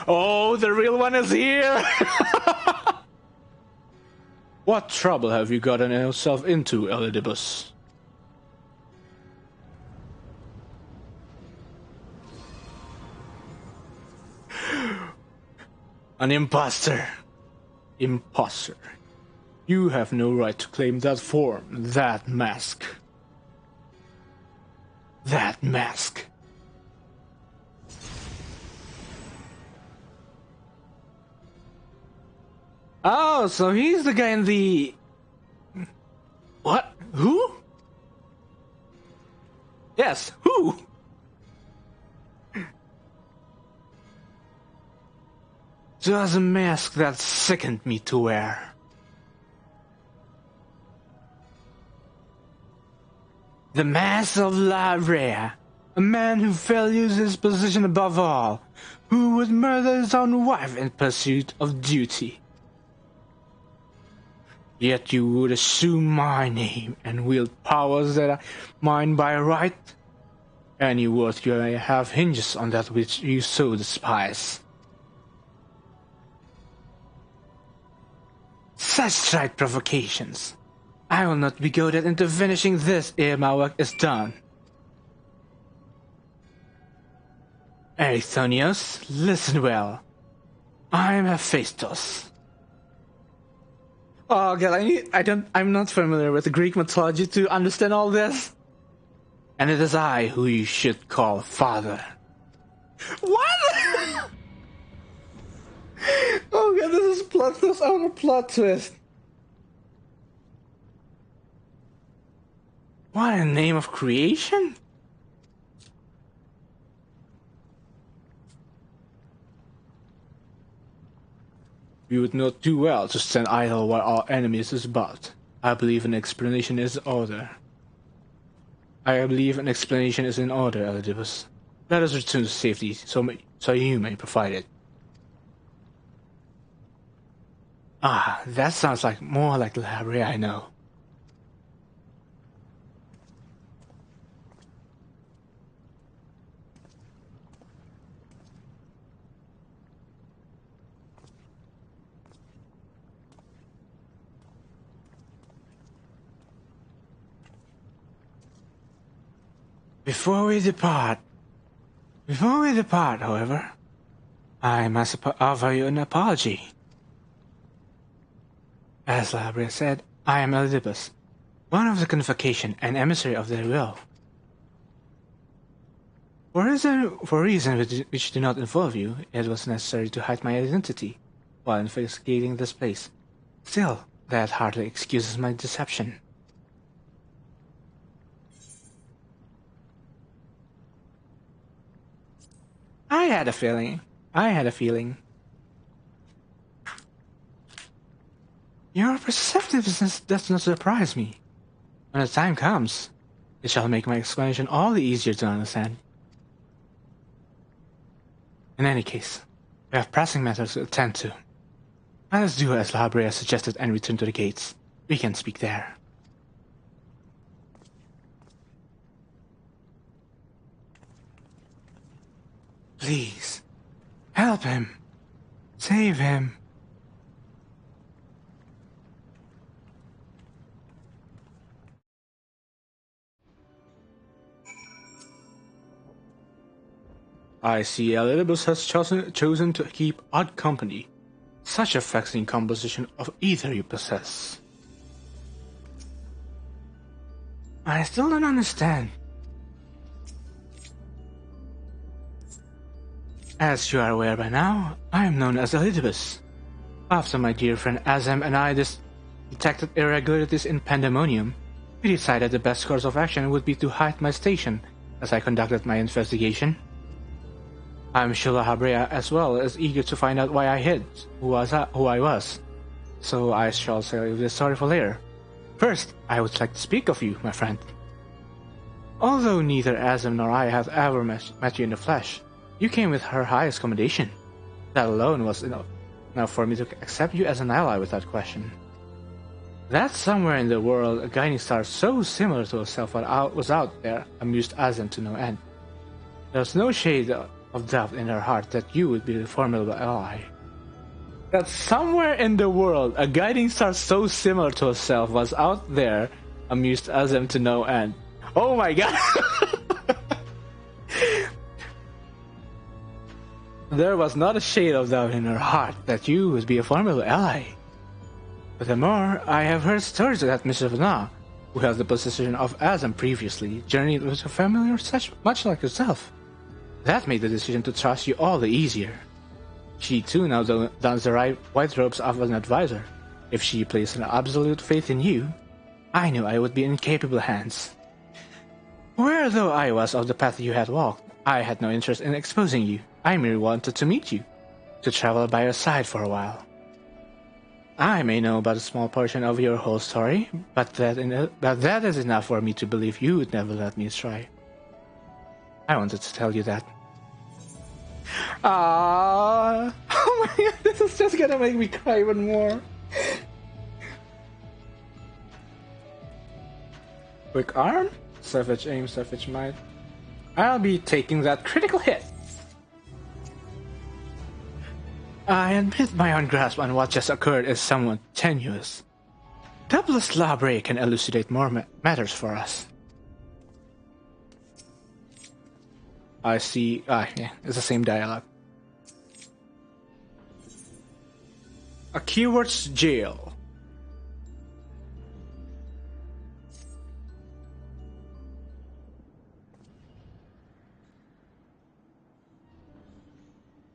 Oh, the real one is here! What trouble have you gotten yourself into, Elidibus? An imposter. Imposter. You have no right to claim that form, that mask. That mask. Oh, so he's the guy in the... What? Who? Yes, who? Just a mask that sickened me to wear. The mask of La Habrea, a man who values his position above all, who would murder his own wife in pursuit of duty. Yet you would assume my name and wield powers that are mine by right. Any word you may have hinges on that which you so despise. Such trite provocations. I will not be goaded into finishing this ere my work is done. Ericsonius, listen well. I am Hephaestus. Oh god, I'm not familiar with the Greek mythology to understand all this. And it is I who you should call father. What? Oh god, this is plot twist on a plot twist. What in the name of creation? We would not do well to stand idle while our enemies is about. I believe an explanation is in order. Elidibus. Let us return to safety, so you may provide it. Ah, that sounds like more like the library I know. Before we depart, however, I must offer you an apology. As Labria said, I am Elidibus, one of the Convocation and emissary of their will. For reasons which do not involve you, it was necessary to hide my identity while investigating this place. Still, that hardly excuses my deception. I had a feeling. Your perceptiveness does not surprise me. When the time comes, it shall make my explanation all the easier to understand. In any case, we have pressing matters to attend to. Let us do as La Brea suggested and return to the gates. We can speak there. Please, help him. Save him. I see Elidibus has chosen to keep odd company. Such a fascinating composition of ether you possess. I still don't understand. As you are aware by now, I am known as Elidibus. After my dear friend Azem and I detected irregularities in Pandemonium, we decided the best course of action would be to hide my station as I conducted my investigation. I'm sure La Habrea as well is eager to find out why I hid who I was. So I shall save this story for later. First, I would like to speak of you, my friend. Although neither Azem nor I have ever met you in the flesh, you came with her highest commendation. That alone was enough for me to accept you as an ally without question. That somewhere in the world a guiding star so similar to herself was out there amused Azem to no end. There's no shade of doubt in her heart that you would be a formidable ally. That somewhere in the world a guiding star so similar to herself was out there amused Azem to no end. Oh my god! There was not a shade of doubt in her heart that you would be a formidable ally. Furthermore, I have heard stories that Mr. Vana, who held the position of Azem previously, journeyed with a family much like yourself. That made the decision to trust you all the easier. She too now dons the white robes of an advisor. If she placed an absolute faith in you, I knew I would be in capable hands. Where though I was of the path you had walked, I had no interest in exposing you. I merely wanted to meet you, to travel by your side for a while. I may know about a small portion of your whole story, but that is enough for me to believe you would never let me try. I wanted to tell you that. Ah! Oh my god, this is just gonna make me cry even more. Quick arm, savage aim, savage might. I'll be taking that critical hit. I admit my own grasp on what just occurred is somewhat tenuous. Doubtless Labre can elucidate more matters for us. I see. Yeah, it's the same dialogue. A keyword's jail.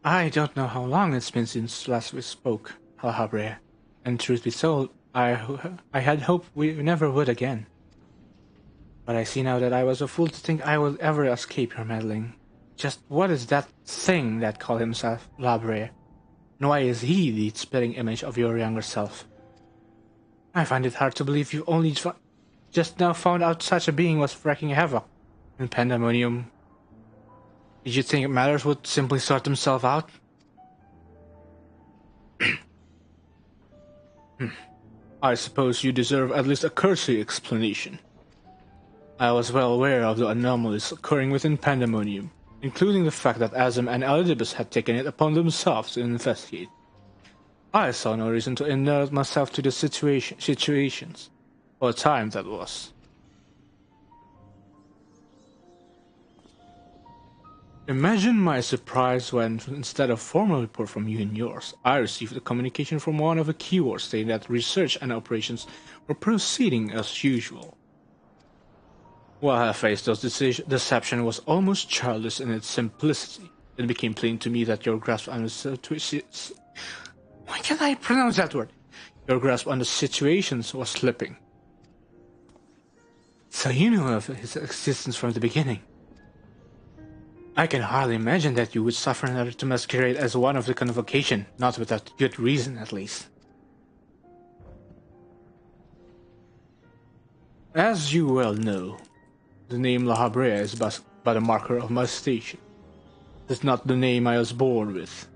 I don't know how long it's been since last we spoke, Alhabre, and truth be told, I had hoped we never would again. But I see now that I was a fool to think I would ever escape your meddling. Just what is that thing that called himself Labre? And why is he the spitting image of your younger self? I find it hard to believe you only just now found out such a being was wreaking havoc in Pandemonium. Did you think matters would simply sort themselves out? I suppose you deserve at least a cursory explanation. I was well aware of the anomalies occurring within Pandemonium, including the fact that Azam and Elidibus had taken it upon themselves to investigate. I saw no reason to inert myself to the situations, for a time that was. Imagine my surprise when, instead of formal report from you and yours, I received a communication from one of the keywords stating that research and operations were proceeding as usual. While I faced those deception was almost childish in its simplicity, it became plain to me that your grasp on the situation... Why can't I pronounce that word? Your grasp on the situations was slipping. So you knew of his existence from the beginning. I can hardly imagine that you would suffer in order to masquerade as one of the convocation, not without good reason at least. As you well know, the name La Habrea is but a marker of my station. It's not the name I was born with.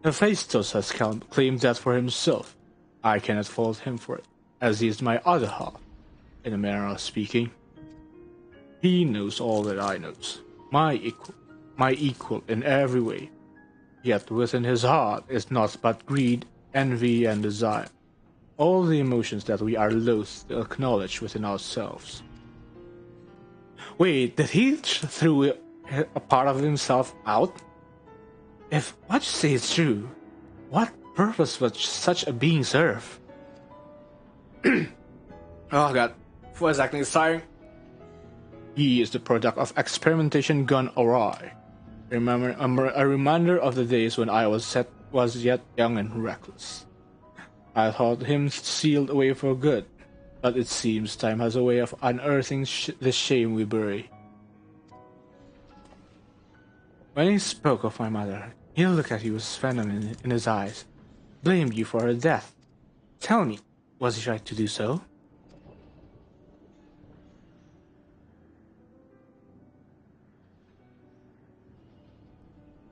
Hephaestus has claimed that for himself. I cannot fault him for it, as he is my other half, in a manner of speaking. He knows all that I knows, my equal in every way. Yet within his heart is naught but greed, envy, and desire, all the emotions that we are loath to acknowledge within ourselves. Wait, did he throw a part of himself out? If what you say is true, what purpose would such a being serve? Oh god, voice acting is tiring. He is the product of experimentation gone awry. Remember, a reminder of the days when I was yet young and reckless. I thought him sealed away for good, but it seems time has a way of unearthing the shame we bury. When he spoke of my mother, he looked at you with venom in his eyes, blamed you for her death. Tell me, was he right to do so?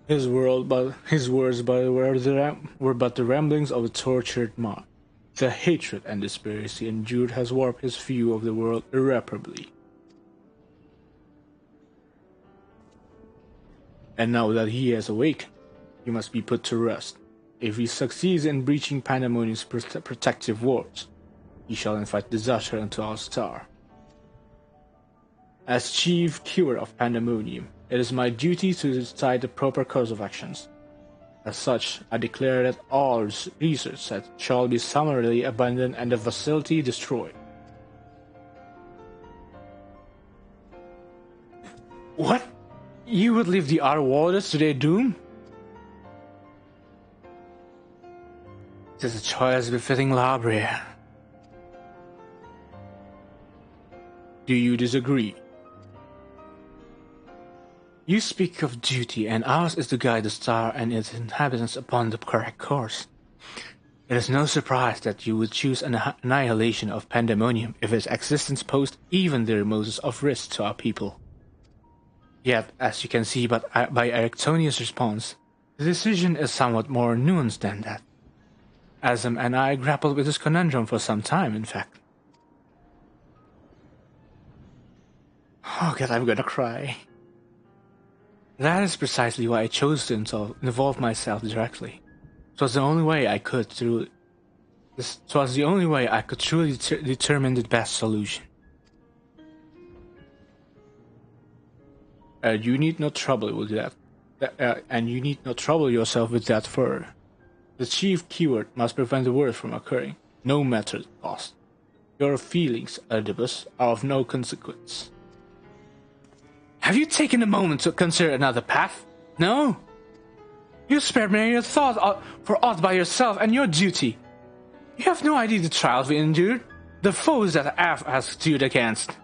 His words were but the ramblings of a tortured mind. The hatred and despair he endured has warped his view of the world irreparably. And now that he has awakened, he must be put to rest. If he succeeds in breaching Pandemonium's protective wards, he shall invite disaster into our star. As chief cure of Pandemonium, it is my duty to decide the proper course of actions. As such, I declare that all research shall be summarily abandoned and the facility destroyed. What? You would leave the outer warders to their doom? It is a choice befitting La Habrea. Do you disagree? You speak of duty, and ours is to guide the star and its inhabitants upon the correct course. It is no surprise that you would choose an annihilation of Pandemonium if its existence posed even the remotest of risk to our people. Yet, as you can see by Erictonius' response, the decision is somewhat more nuanced than that. Azam and I grappled with this conundrum for some time, in fact. Oh god, I'm gonna cry. That is precisely why I chose to involve myself directly. It was the only way I could truly determine the best solution. You need not trouble with that. And you need not trouble yourself with that further. The chief keyword must prevent the worst from occurring, no matter the cost. Your feelings, Oedipus, are of no consequence. Have you taken a moment to consider another path? No? You spared me your thought for aught by yourself and your duty. You have no idea the trials we endured, the foes that Av has stood against.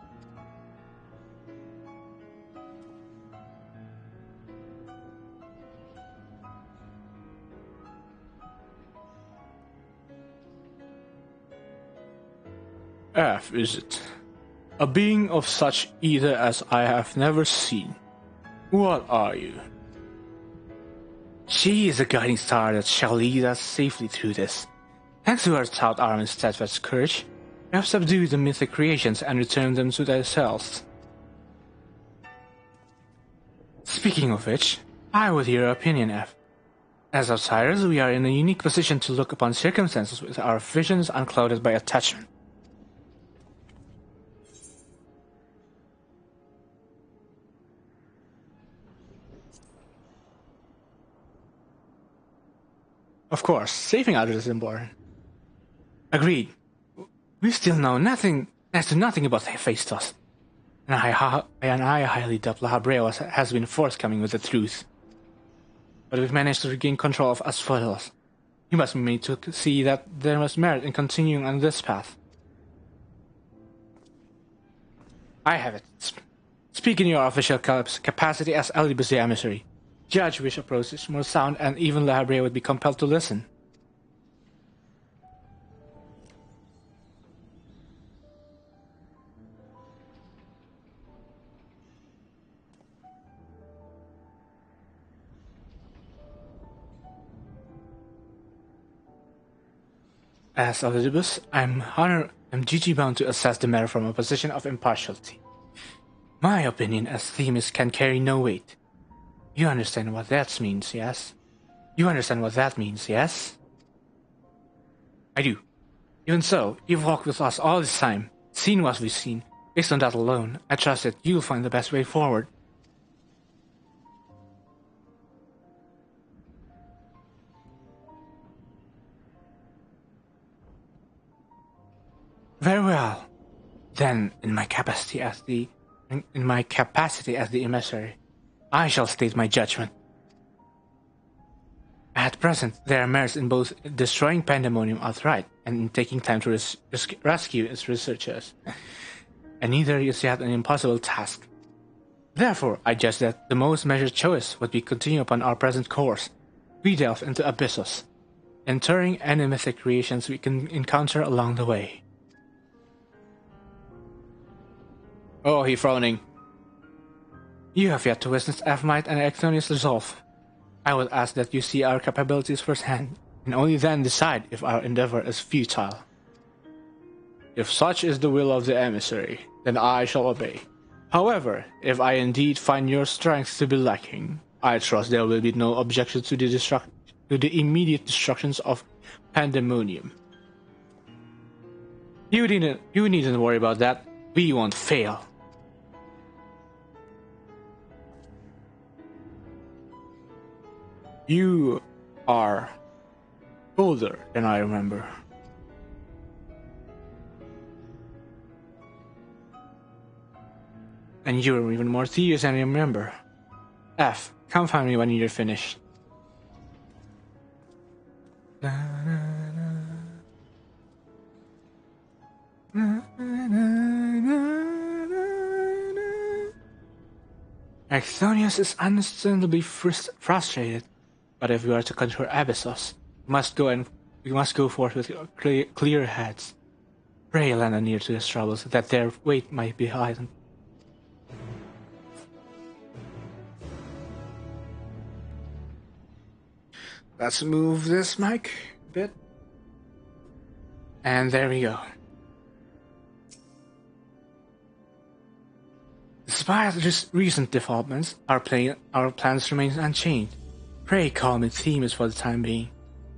F, is it? A being of such ether as I have never seen. What are you? She is a guiding star that shall lead us safely through this. Thanks to her stout arm and steadfast courage, we have subdued the mythic creations and returned them to themselves. Speaking of which, I would hear your opinion, F. As outsiders, we are in a unique position to look upon circumstances with our visions unclouded by attachment. Of course, saving others is important. Agreed. We still know next to nothing about Hephaestus, and I highly doubt Lahabrea has been forthcoming with the truth. But we've managed to regain control of Asphodels. You must be made to see that there was merit in continuing on this path. I have it. Speak in your official capacity as Elibus the Emissary. Judge which approach is more sound, and even Lahabrea would be compelled to listen. As Elidibus, I'm duty-bound to assess the matter from a position of impartiality. My opinion as Themis can carry no weight. You understand what that means, yes? You understand what that means, yes? I do. Even so, you've walked with us all this time, seen what we've seen. Based on that alone, I trust that you'll find the best way forward. Very well. Then, in my capacity as the emissary, I shall state my judgment. At present, there are merits in both destroying Pandemonium outright and in taking time to rescue its researchers, and neither is yet an impossible task. Therefore, I judge that the most measured choice would be continue upon our present course. We delve into abysses, entering any mythic creations we can encounter along the way. Oh, he frowning. You have yet to witness Ephmite and Actonius resolve. I would ask that you see our capabilities firsthand, and only then decide if our endeavor is futile. If such is the will of the emissary, then I shall obey. However, if I indeed find your strength to be lacking, I trust there will be no objection to the immediate destructions of Pandemonium. You needn't worry about that. We won't fail. You are older than I remember. And you're even more tedious than I remember. F, come find me when you're finished. Actonius is understandably frustrated. But if we are to conquer Abyssos, we must go forth with clear heads. Pray lend near to his troubles, that their weight might be heightened. Let's move this mic a bit. And there we go. Despite recent developments, our plans remain unchanged. Pray call me Themis for the time being.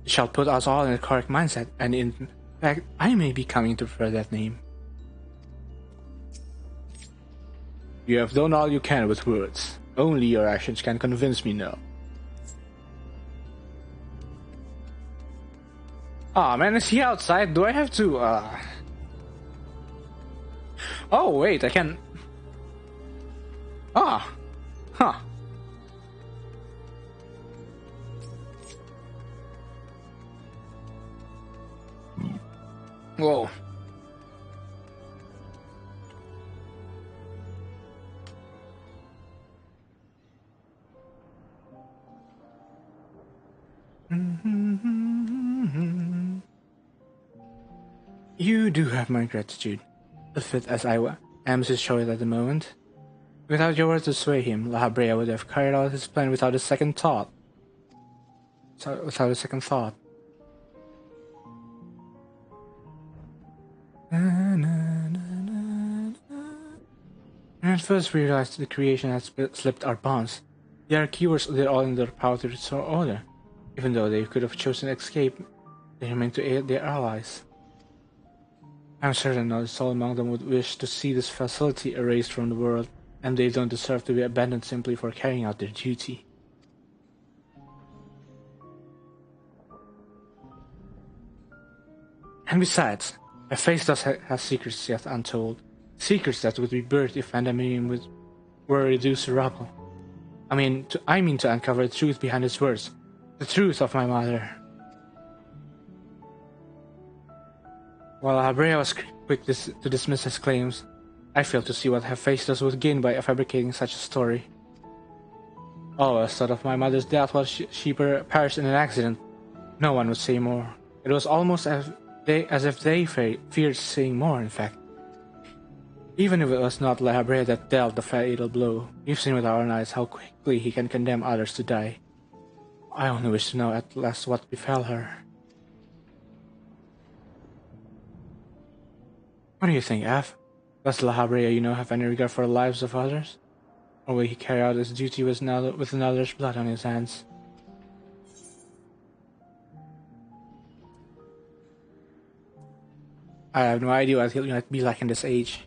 It shall put us all in the correct mindset, and in fact, I may be coming to prefer that name. You have done all you can with words. Only your actions can convince me now. Aw, man, is he outside? Do I have to, Oh, wait, I can... Ah! Huh. Whoa. You do have my gratitude. fit as I am to show it at the moment. Without your word to sway him, La Habrea would have carried out his plan without a second thought. When at first we realized the creation had slipped our bonds, the Archivores did all in their power to restore order. Even though they could have chosen escape, they remained to aid their allies. I'm certain not a soul among them would wish to see this facility erased from the world, and they don't deserve to be abandoned simply for carrying out their duty. And besides, Hephaestus has secrets yet untold. Secrets that would be buried if Pandemonium were reduced to rubble. I mean to uncover the truth behind his words. The truth of my mother. While Habrea was quick to dismiss his claims, I failed to see what Hephaestus would gain by fabricating such a story. Always thought of my mother's death while she perished in an accident. No one would say more. It was almost as if they feared saying more, in fact. Even if it was not La Habrea that dealt the fatal blow, we've seen with our own eyes how quickly he can condemn others to die. I only wish to know at last what befell her. What do you think, F? Does La Habrea, have any regard for the lives of others? Or will he carry out his duty with another's blood on his hands? I have no idea what he might be like in this age.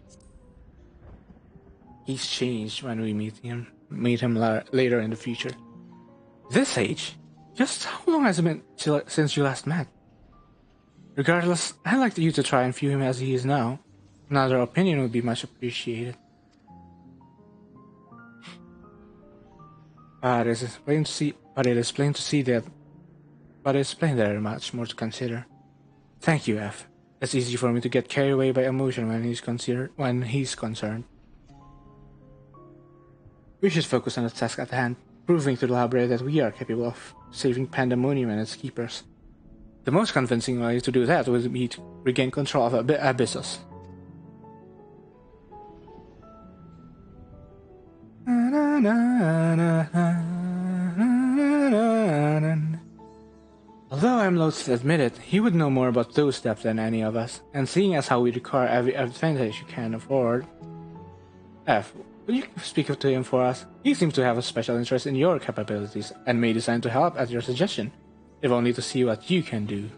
He's changed when we meet him later in the future. This age? Just how long has it been since you last met? Regardless, I'd like you to try and view him as he is now. Another opinion would be much appreciated. But it is plain that there is much more to consider. Thank you, F. It's easy for me to get carried away by emotion when he's concerned. We should focus on the task at hand, proving to the Habrea that we are capable of saving Pandemonium and its keepers. The most convincing way to do that would be to regain control of Abyssos. Although I'm loath to admit it, he would know more about those depths than any of us, and seeing as how we require every advantage you can afford... F, will you speak to him for us? He seems to have a special interest in your capabilities, and may decide to help at your suggestion, if only to see what you can do.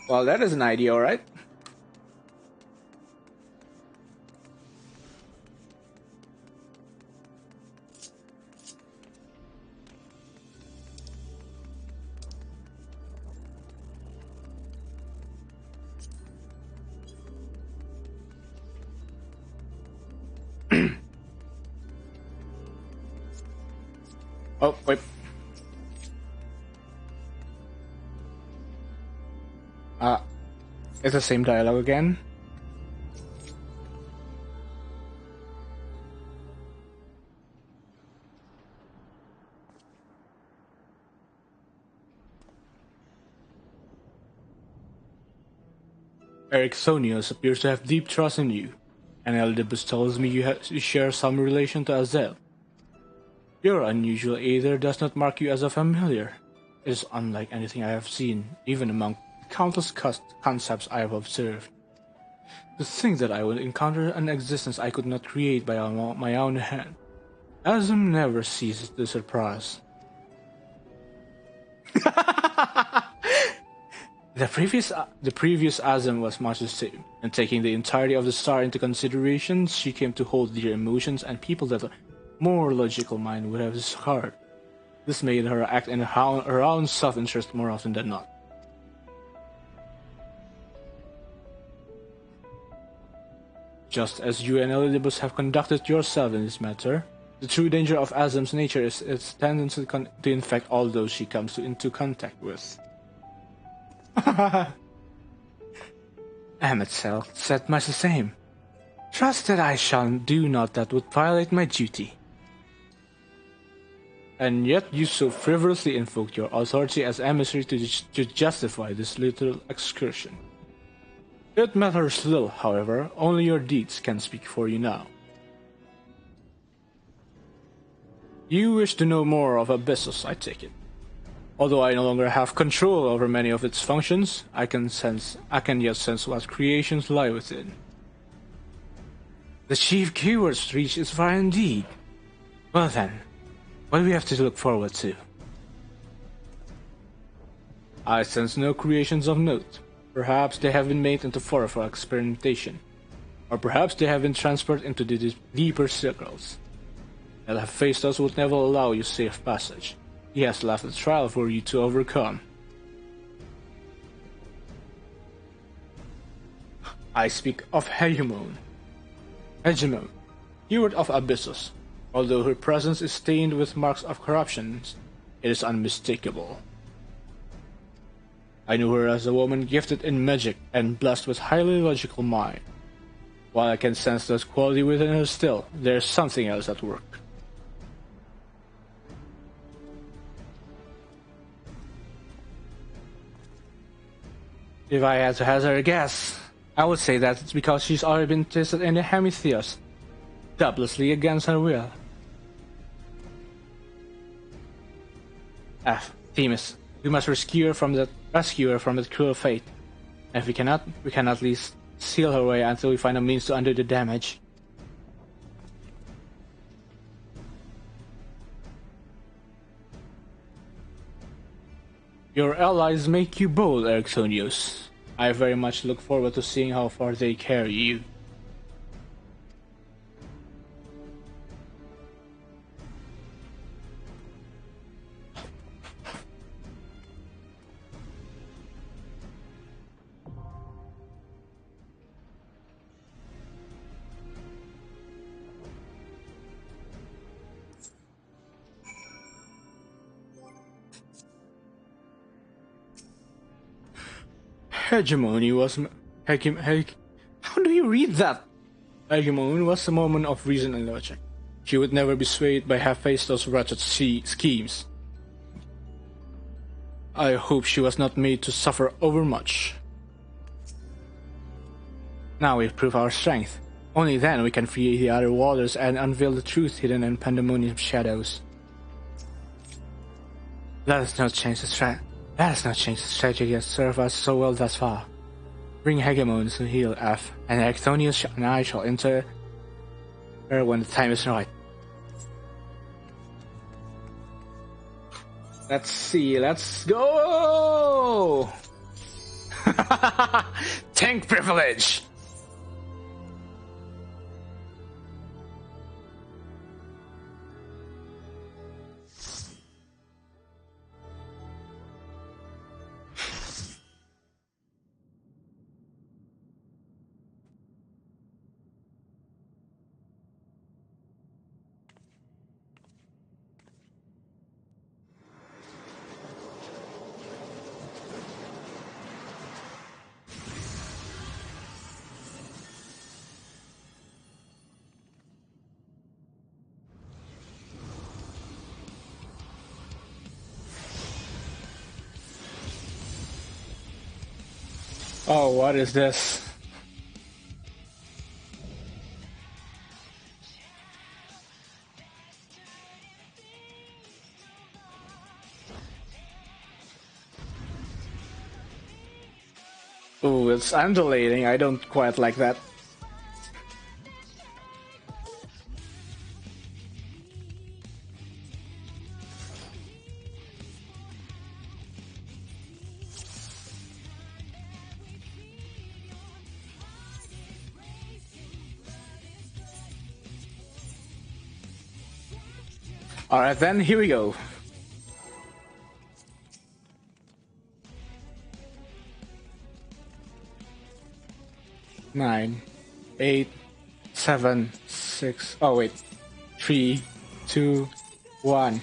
Well, that is an idea, alright? Oh, wait. It's the same dialogue again. Ericsonius appears to have deep trust in you, and Eldibus tells me you share some relation to Azel. Your unusual aether does not mark you as a familiar. It is unlike anything I have seen, even among countless concepts I have observed. To think that I would encounter an existence I could not create by my own hand. Azum never ceases to surprise. The previous Azum was much the same, and taking the entirety of the star into consideration, she came to hold dear emotions and people that a more logical mind would have discarded. This made her act in her own self-interest more often than not. Just as you and Elidibus have conducted yourself in this matter, the true danger of Azum's nature is its tendency to infect all those she comes into contact with. Ametzel said much the same. Trust that I shall do not that would violate my duty. And yet you so frivolously invoked your authority as emissary to justify this little excursion. It matters little, however, only your deeds can speak for you now. You wish to know more of Abyssus, I take it. Although I no longer have control over many of its functions, I can yet sense what creations lie within. The chief keywords reach is far indeed. Well then, what do we have to look forward to? I sense no creations of note. Perhaps they have been made into fodder for experimentation. Or perhaps they have been transferred into the deeper circles. El Hephaestus would never allow you safe passage. He has left a trial for you to overcome. I speak of Hegemon. Hegemon, keyword of Abyssus. Although her presence is stained with marks of corruption, it is unmistakable. I knew her as a woman gifted in magic and blessed with highly logical mind. While I can sense that quality within her still, there is something else at work. If I had to hazard a guess, I would say that it's because she's already been tested in the Hemitheos, doubtlessly against her will. Themis, we must rescue her from that cruel fate. And if we can at least seal her away until we find a means to undo the damage. Your allies make you bold, Ericsonius. I very much look forward to seeing how far they carry you. Hegemony was... How do you read that? Hegemony was a moment of reason and logic. She would never be swayed by Hephaestus' wretched schemes. I hope she was not made to suffer overmuch. Now we've proved our strength. Only then we can free the other waters and unveil the truth hidden in pandemonium shadows. Let us not change the strategy that served us so well thus far. Bring Hegemon to heal F, and Actonius and I shall enter her when the time is right. Let's see, let's go! Tank privilege! Oh, what is this? Ooh, it's undulating. I don't quite like that. Alright then, here we go. Nine, 8, 7, 6. Oh wait, 3, 2, 1.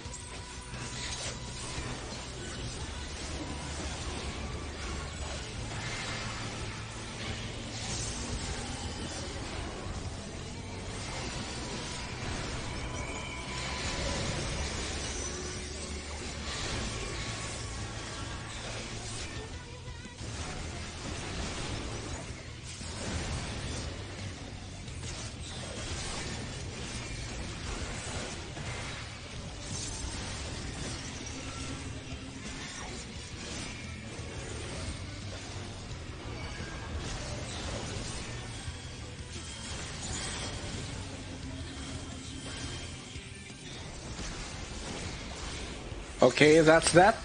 Okay, that's that.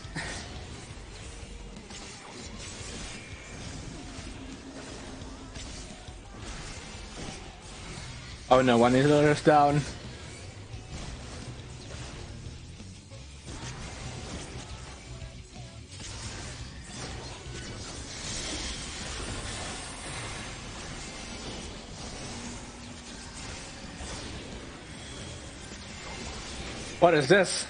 Oh no, one is down. What is this?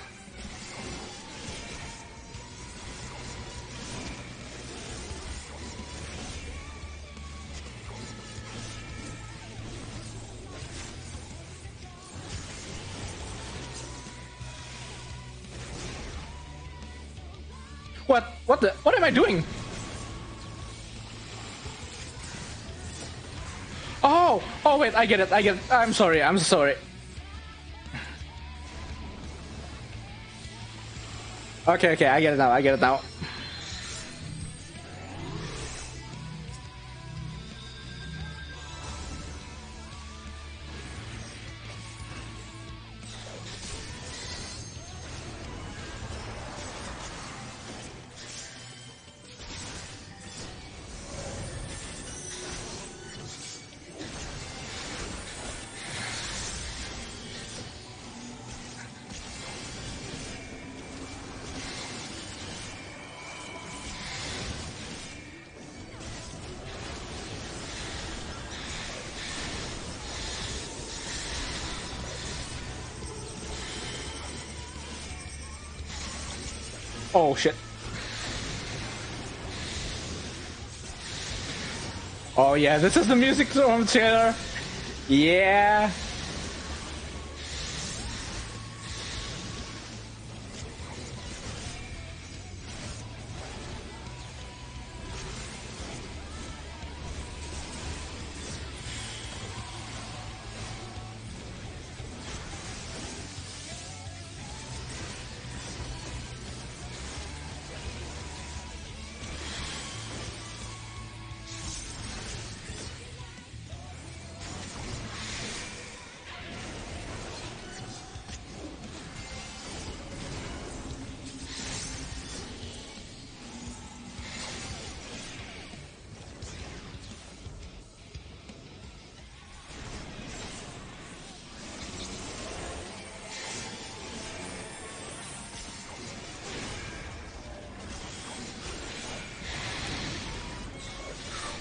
What am I doing? Oh wait, I get it. I'm sorry. Okay, I get it now. Oh shit. Oh yeah, this is the music from the trailer. Yeah.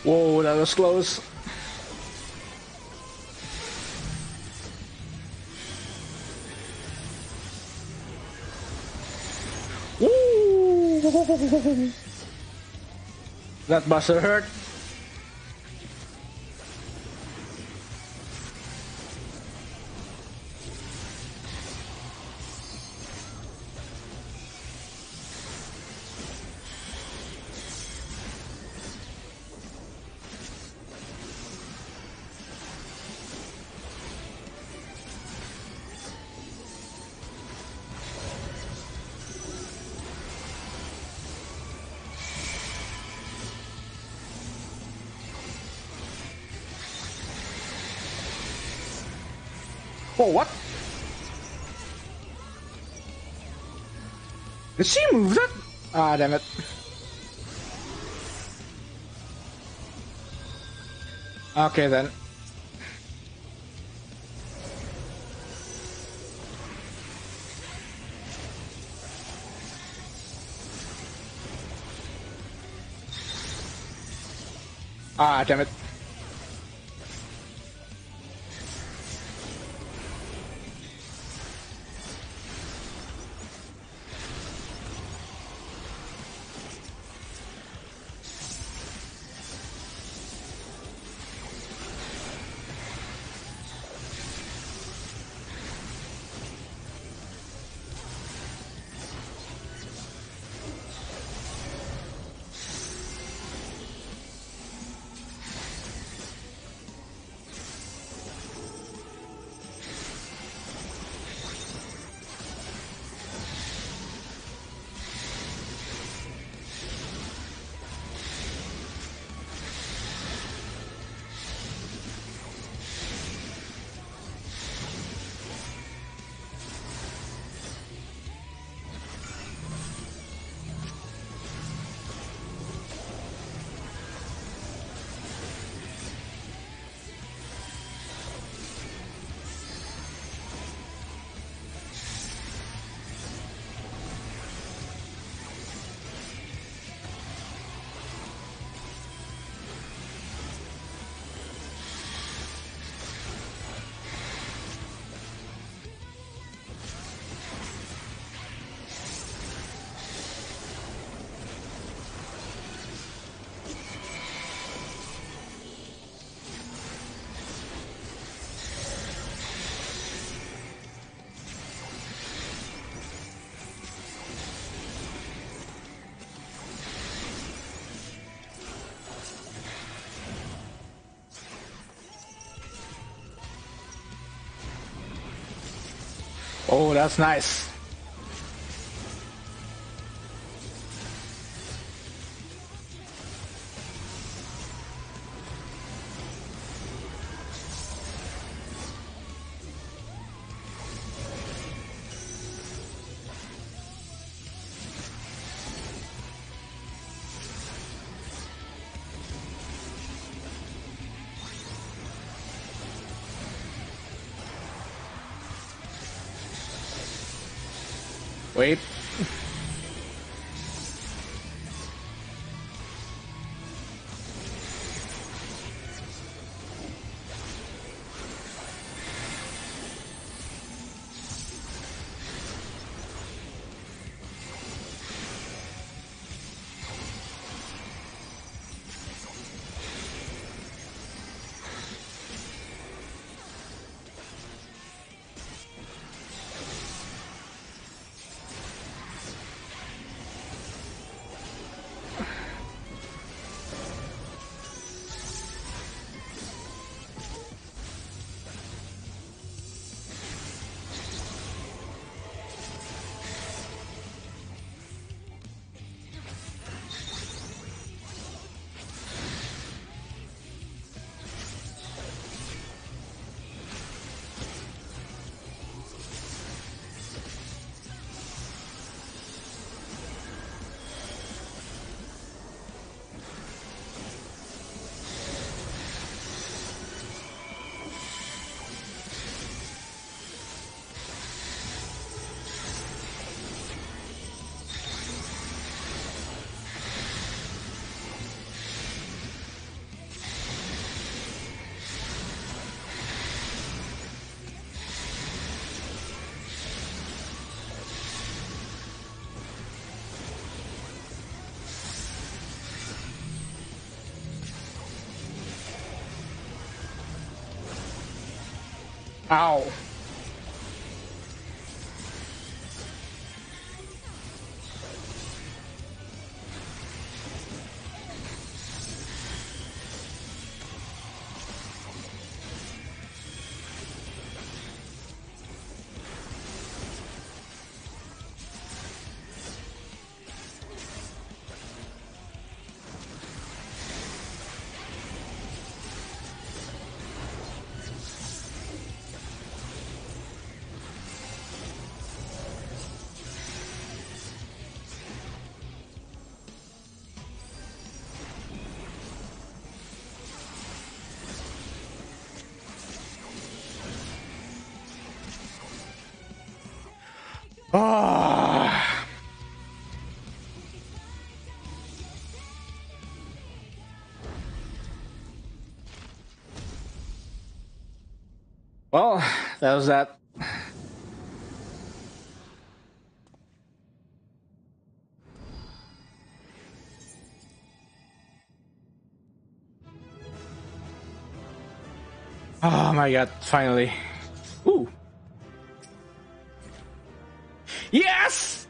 Whoa, that was close. Woo! That buster hurt. Oh, what? Did she move that? Ah, damn it. Okay, then. Ah, damn it. Oh, that's nice. Wait. Ow. Ah. Well, that was that. Oh my god, finally. Ooh. Yes!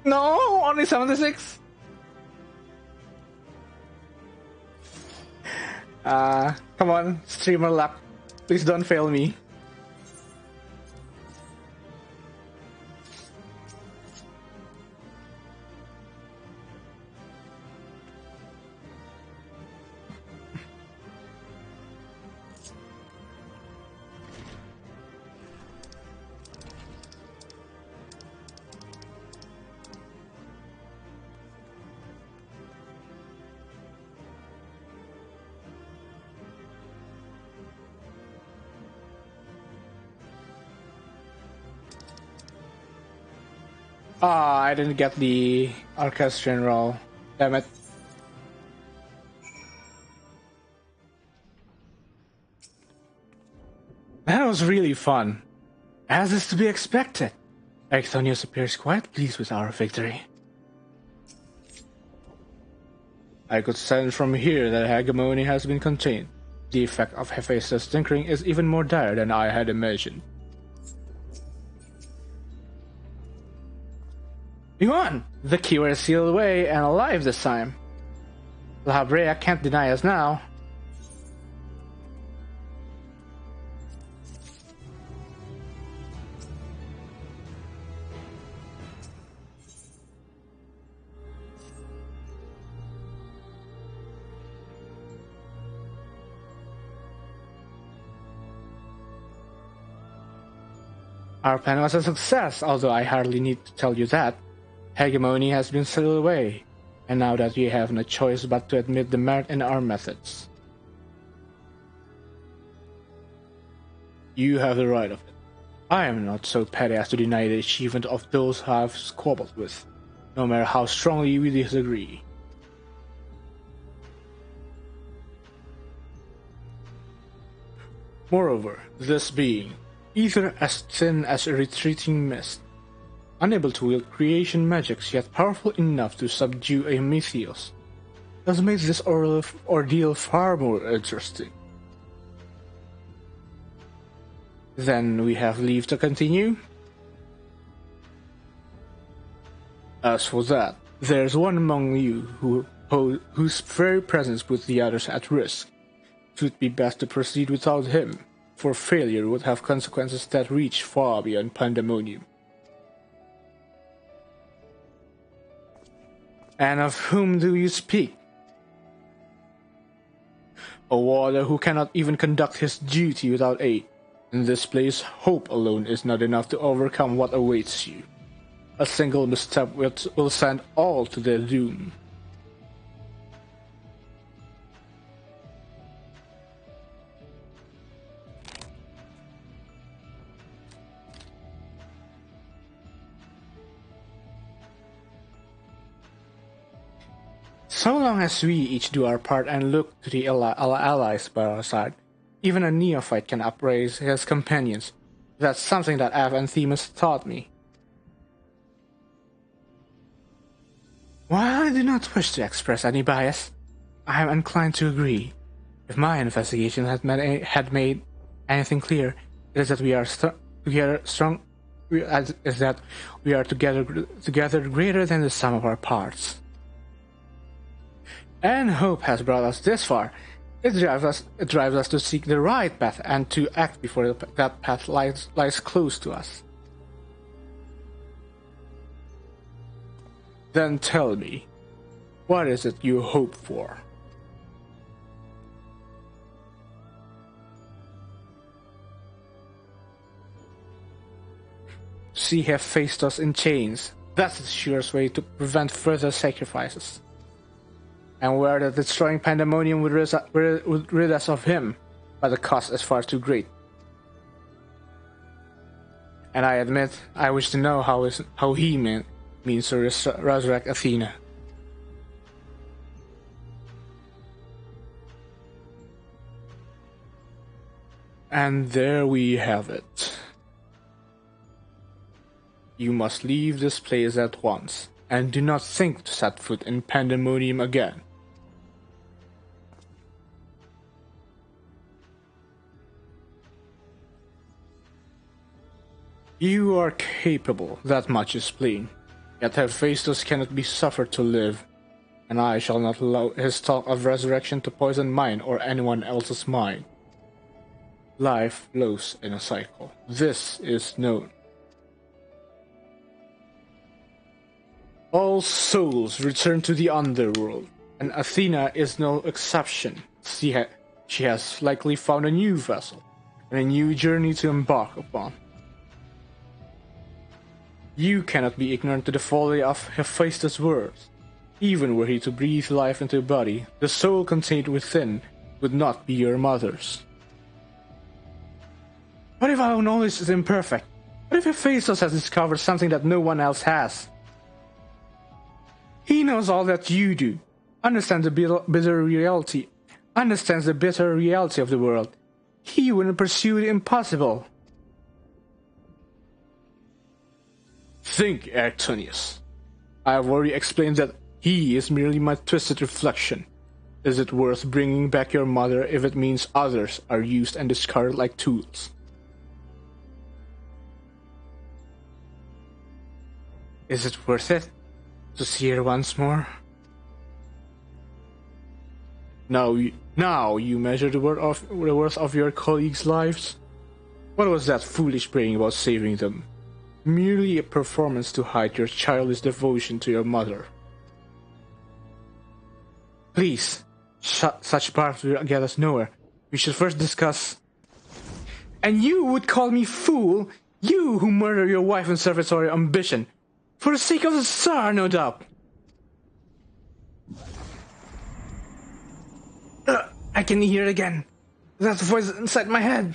No, only 76. Come on, streamer luck. Please don't fail me. Ah, I didn't get the orchestrion roll. Damn it. That was really fun. As is to be expected. Exonius appears quite pleased with our victory. I could sense from here that hegemony has been contained. The effect of Hephaestus' tinkering is even more dire than I had imagined. We won! The key was sealed away and alive this time. La Brea can't deny us now. Our plan was a success, although I hardly need to tell you that. Hegemony has been sealed away, and now that we have no choice but to admit the merit in our methods. You have the right of it. I am not so petty as to deny the achievement of those I have squabbled with, no matter how strongly we disagree. Moreover, this being, either as thin as a retreating mist, unable to wield creation magics yet powerful enough to subdue a Mythios, has made this ordeal far more interesting. Then we have leave to continue? As for that, there's one among you whose very presence puts the others at risk. It would be best to proceed without him, for failure would have consequences that reach far beyond pandemonium. And of whom do you speak? A warder who cannot even conduct his duty without aid. In this place, hope alone is not enough to overcome what awaits you. A single misstep will send all to their doom. So long as we each do our part and look to the allies by our side, even a neophyte can upraise his companions. That's something that Av and Themis taught me. While I do not wish to express any bias, I am inclined to agree. If my investigation had made anything clear, it is that we are together greater than the sum of our parts. And hope has brought us this far. It drives us to seek the right path and to act before that path lies close to us. Then tell me, what is it you hope for? See Hephaestus in chains. That's the surest way to prevent further sacrifices. And where the destroying pandemonium would rid us of him, but the cost is far too great. And I admit, I wish to know how he means to resurrect Athena. And there we have it. You must leave this place at once, and do not think to set foot in pandemonium again. You are capable, that much is plain. Yet Hephaestus cannot be suffered to live, and I shall not allow his talk of resurrection to poison mine or anyone else's mind. Life flows in a cycle. This is known. All souls return to the underworld, and Athena is no exception. She has likely found a new vessel, and a new journey to embark upon. You cannot be ignorant to the folly of Hephaestus' words. Even were he to breathe life into a body, the soul contained within would not be your mother's. What if our knowledge is imperfect? What if Hephaestus has discovered something that no one else has? He knows all that you do, understands the bitter reality of the world. He wouldn't pursue the impossible. Think, Antonius. I have already explained that he is merely my twisted reflection. Is it worth bringing back your mother if it means others are used and discarded like tools? Is it worth it to see her once more? Now you measure the worth of your colleagues' lives? What was that foolish praying about saving them? Merely a performance to hide your childish devotion to your mother. Please, such barbs will get us nowhere. We should first discuss. And you would call me fool? You who murder your wife in service for your ambition. For the sake of the Tsar, no doubt. I can hear it again. That voice inside my head.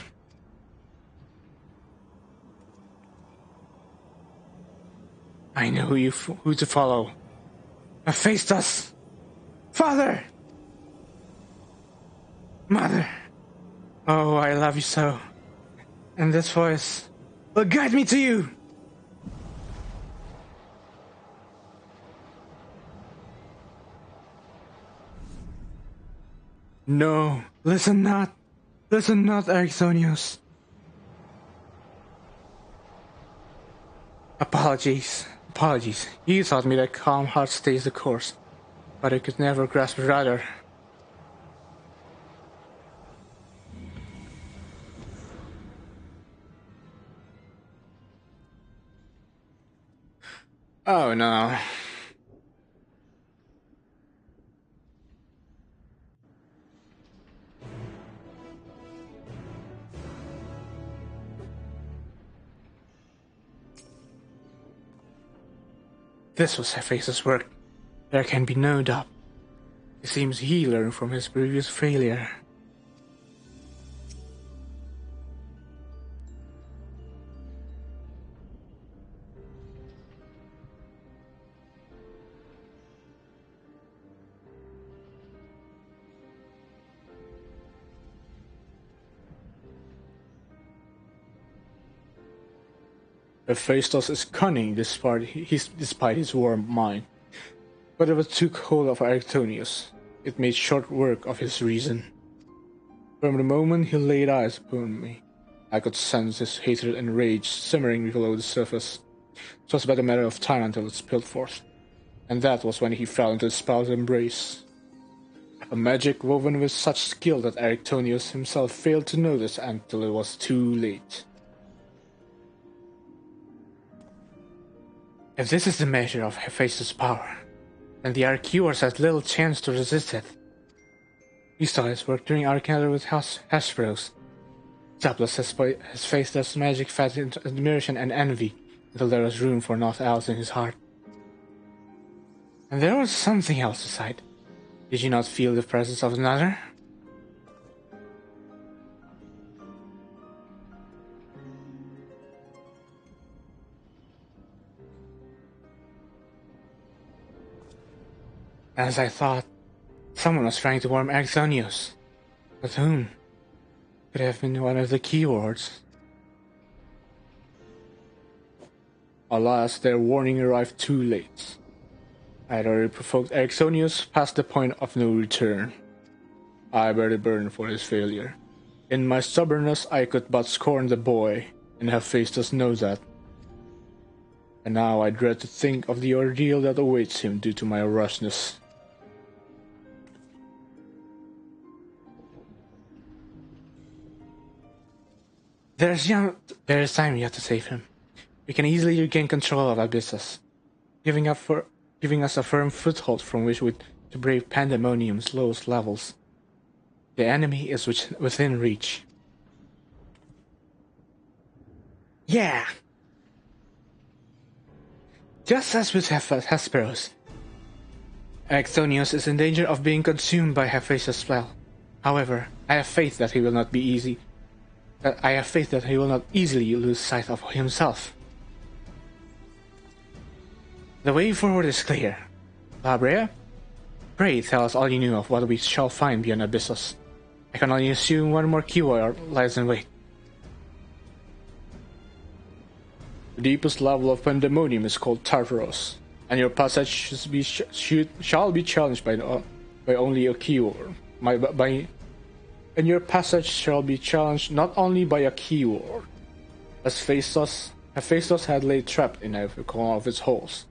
I know who to follow. Hephaestus! Father! Mother! Oh, I love you so. And this voice will guide me to you! No, listen not, Ericsonius. Apologies. You taught me that calm heart stays the course, but I could never grasp it rather. Oh no. This was Hephaestus' work. There can be no doubt. It seems he learned from his previous failure. Hephaestus is cunning despite his warm mind, but if it took hold of Aristonius, it made short work of his reason. From the moment he laid eyes upon me, I could sense his hatred and rage simmering below the surface. It was but a matter of time until it spilled forth, and that was when he fell into the spell's embrace. A magic woven with such skill that Aristonius himself failed to notice until it was too late. If this is the measure of Hephaestus' power, then the Archivores had little chance to resist it. We saw his work during our encounter with Hesperos. Doubtless his Hephaestus' magic fed into admiration and envy until there was room for naught else in his heart. And there was something else aside. Did you not feel the presence of another? As I thought, someone was trying to warn Axonius. But whom? Could have been one of the keywords. Alas, their warning arrived too late. I had already provoked Axonius past the point of no return. I bear the burden for his failure. In my stubbornness, I could but scorn the boy, and Hephaestus knows that. And now I dread to think of the ordeal that awaits him due to my rashness. There is time yet to save him. We can easily regain control of Abyssus, giving us a firm foothold from which to brave Pandemonium's lowest levels. The enemy is within reach. Yeah! Just as with Hesperos, Axonius is in danger of being consumed by Hephaestus' spell. However, I have faith that he will not easily lose sight of himself. The way forward is clear. Labrea, pray tell us all you knew of what we shall find beyond Abyssus. I can only assume one more keyword lies in wait. The deepest level of Pandemonium is called Tartaros, and your passage shall be challenged by only a keyword. And your passage shall be challenged not only by a keyword. As Hephaestus had laid trapped in every corner of its holes,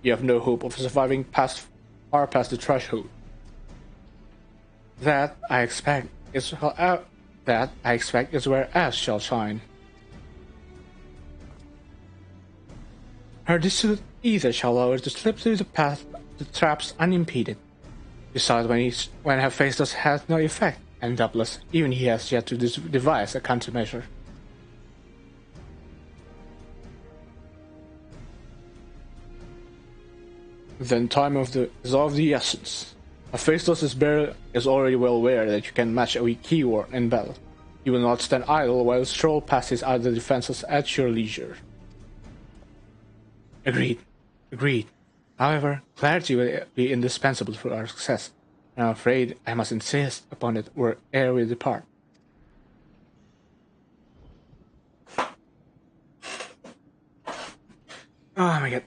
you have no hope of surviving far past the threshold. That I expect is where Ash shall shine. Her dissolute ether shall allow her to slip through the traps unimpeded. Besides, when Hephaestus has no effect, and doubtless even he has yet to devise a countermeasure. Then time is of the essence. Hephaestus is already well aware that you can match a weak keyword in battle. He will not stand idle while stroll past his other defenses at your leisure. Agreed. Agreed. However, clarity will be indispensable for our success, and I'm afraid I must insist upon it ere we depart. Oh my god.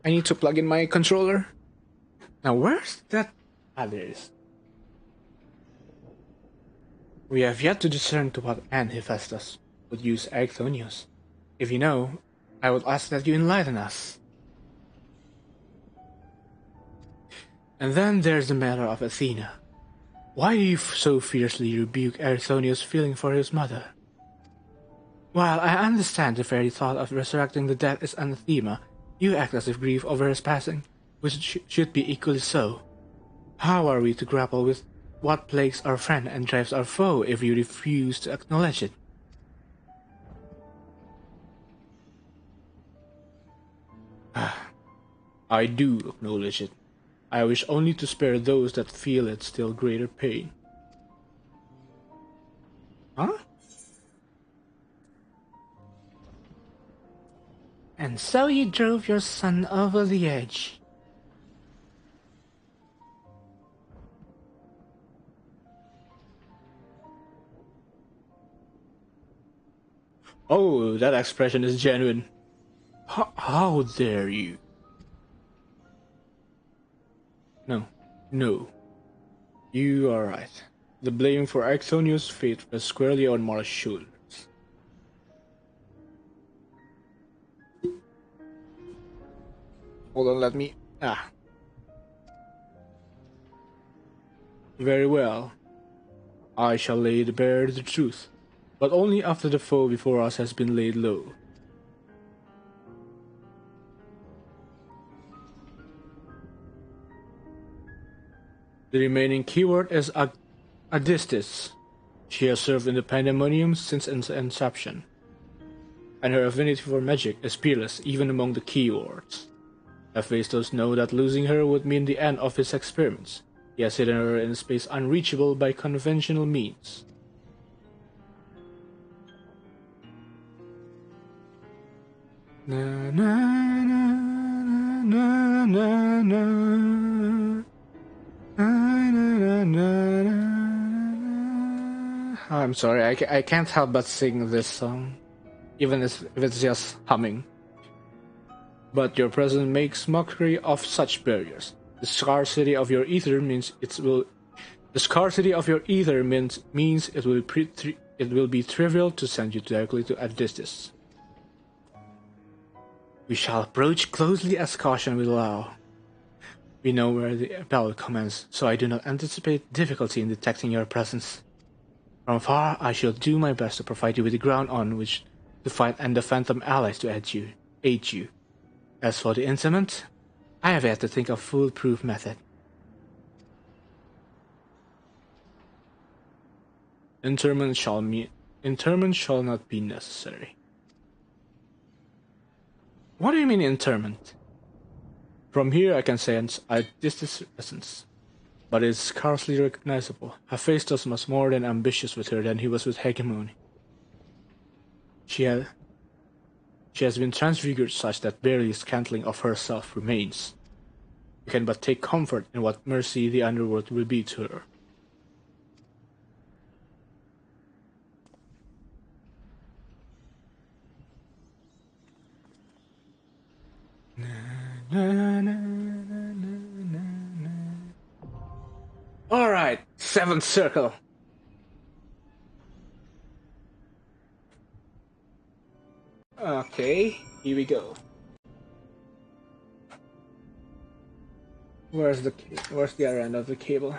I need to plug in my controller. Now where's that? Ah, there it is. We have yet to discern to what end Hephaestus would use Aethonius. If you know, I would ask that you enlighten us. And then there's the matter of Athena. Why do you so fiercely rebuke Aethonius' feeling for his mother? While I understand the very thought of resurrecting the dead is anathema, you act as if grief over his passing, which should be equally so. How are we to grapple with what plagues our friend and drives our foe if we refuse to acknowledge it? I do acknowledge it. I wish only to spare those that feel it still greater pain. Huh? And so you drove your son over the edge. Oh, that expression is genuine. How dare you? No. You are right. The blame for Aethonius' fate was squarely on Mara's shoulders. Hold on, let me... Very well. I shall lay bare the truth, but only after the foe before us has been laid low. The remaining keyword is Adistis. She has served in the Pandemonium since its inception, and her affinity for magic is peerless even among the keywords. Hephaestus knows that losing her would mean the end of his experiments. He has hidden her in a space unreachable by conventional means. Na na na na na na. I'm sorry, I can't help but sing this song, even if it's just humming. But your presence makes mockery of such barriers. The scarcity of your ether means it will be trivial to send you directly to Adistis. We shall approach closely as caution will allow. We know where the battle commences, so I do not anticipate difficulty in detecting your presence. From afar, I shall do my best to provide you with the ground on which to fight and the phantom allies to aid you. As for the instrument, I have yet to think of foolproof method. Interment shall not be necessary. What do you mean interment? From here I can sense a distant essence, but it is scarcely recognizable. Hephaestus was more than ambitious with her than he was with hegemony. She has been transfigured such that barely a scantling of herself remains. You can but take comfort in what mercy the underworld will be to her. Alright, seventh circle. Okay, here we go. Where's the other end of the cable?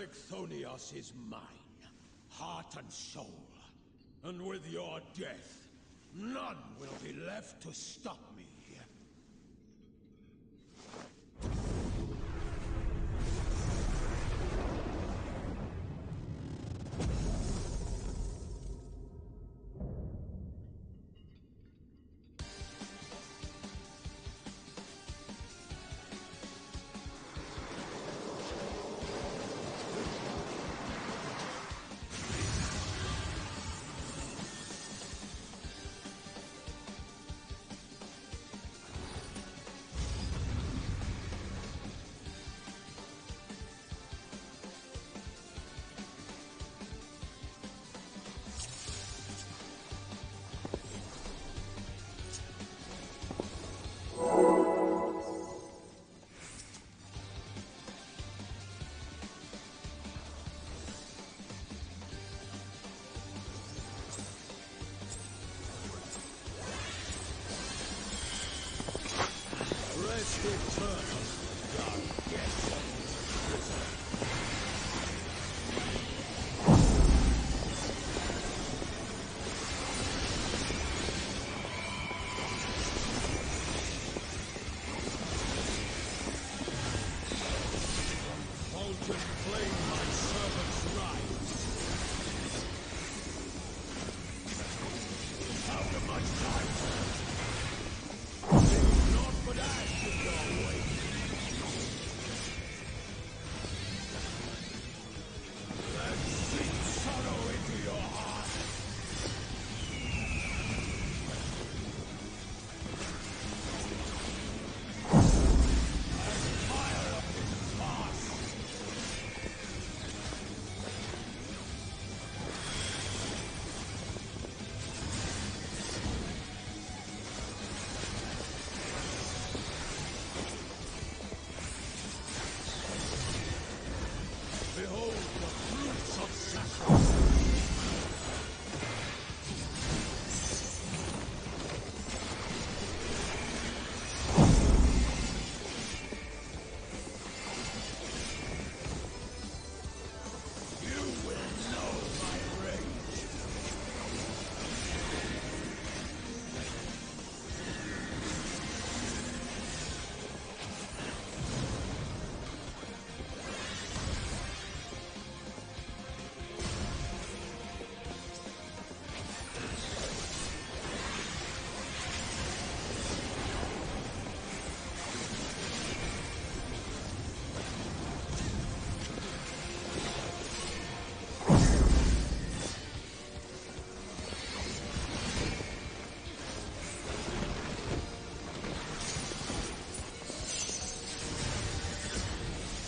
Draconios is mine, heart and soul. And with your death, none will be left to stop me. Rest eternal, dark guest. Molten flame, my servants rise. How much time? Not but ash to go away. Let's sink sorrow into your heart. And fire up this past. Behold the fruits of sacrifice. You will know my rage.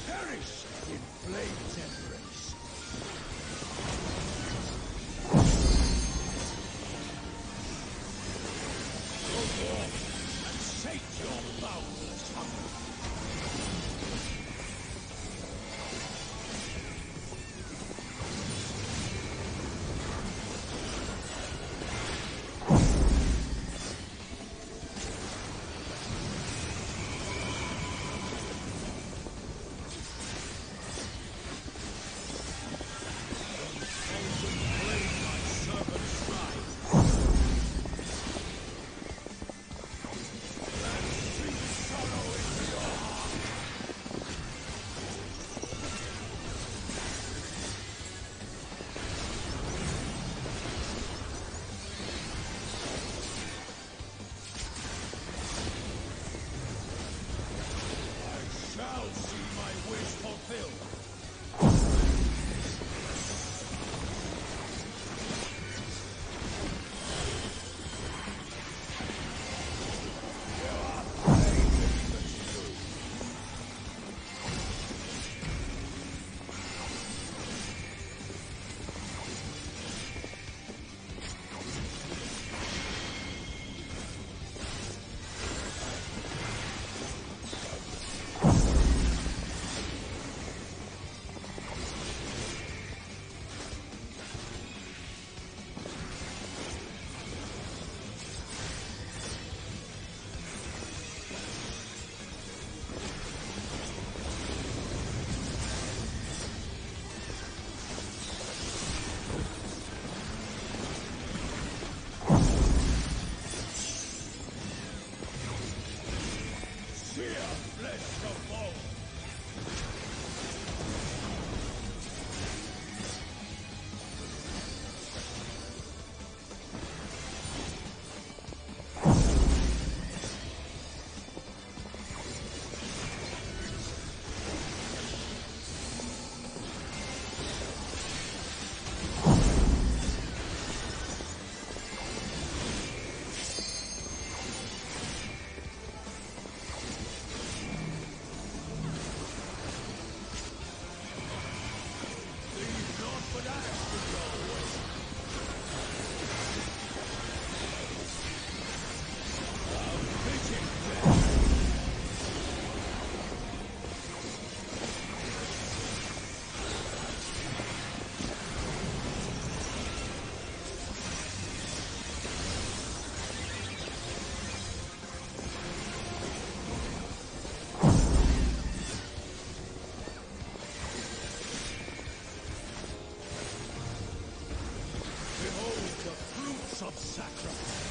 Perish in flame's embrace. Go forth and sate your boundless hunger. Molten flame, my servants rise. Let's sink sorrow sacrifice.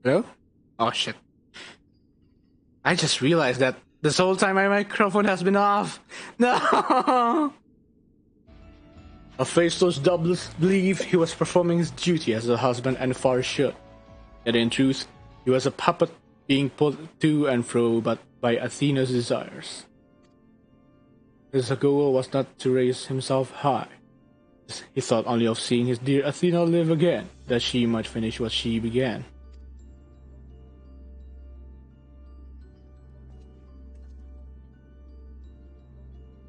Hello? Oh shit. I just realized that this whole time my microphone has been off. No! Hephaestus doubtless believed he was performing his duty as a husband and father should. Yet in truth, he was a puppet being pulled to and fro by Athena's desires. His goal was not to raise himself high. He thought only of seeing his dear Athena live again, that she might finish what she began.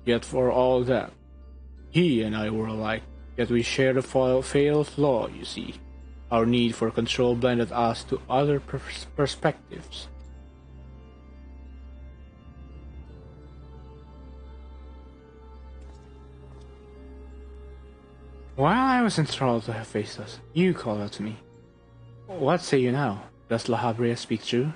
Yet for all that, he and I were alike, yet we shared a fatal flaw, you see. Our need for control blinded us to other perspectives. While I was enthralled to Hephaestus, you called out to me. What say you now? Does La Habrea speak true?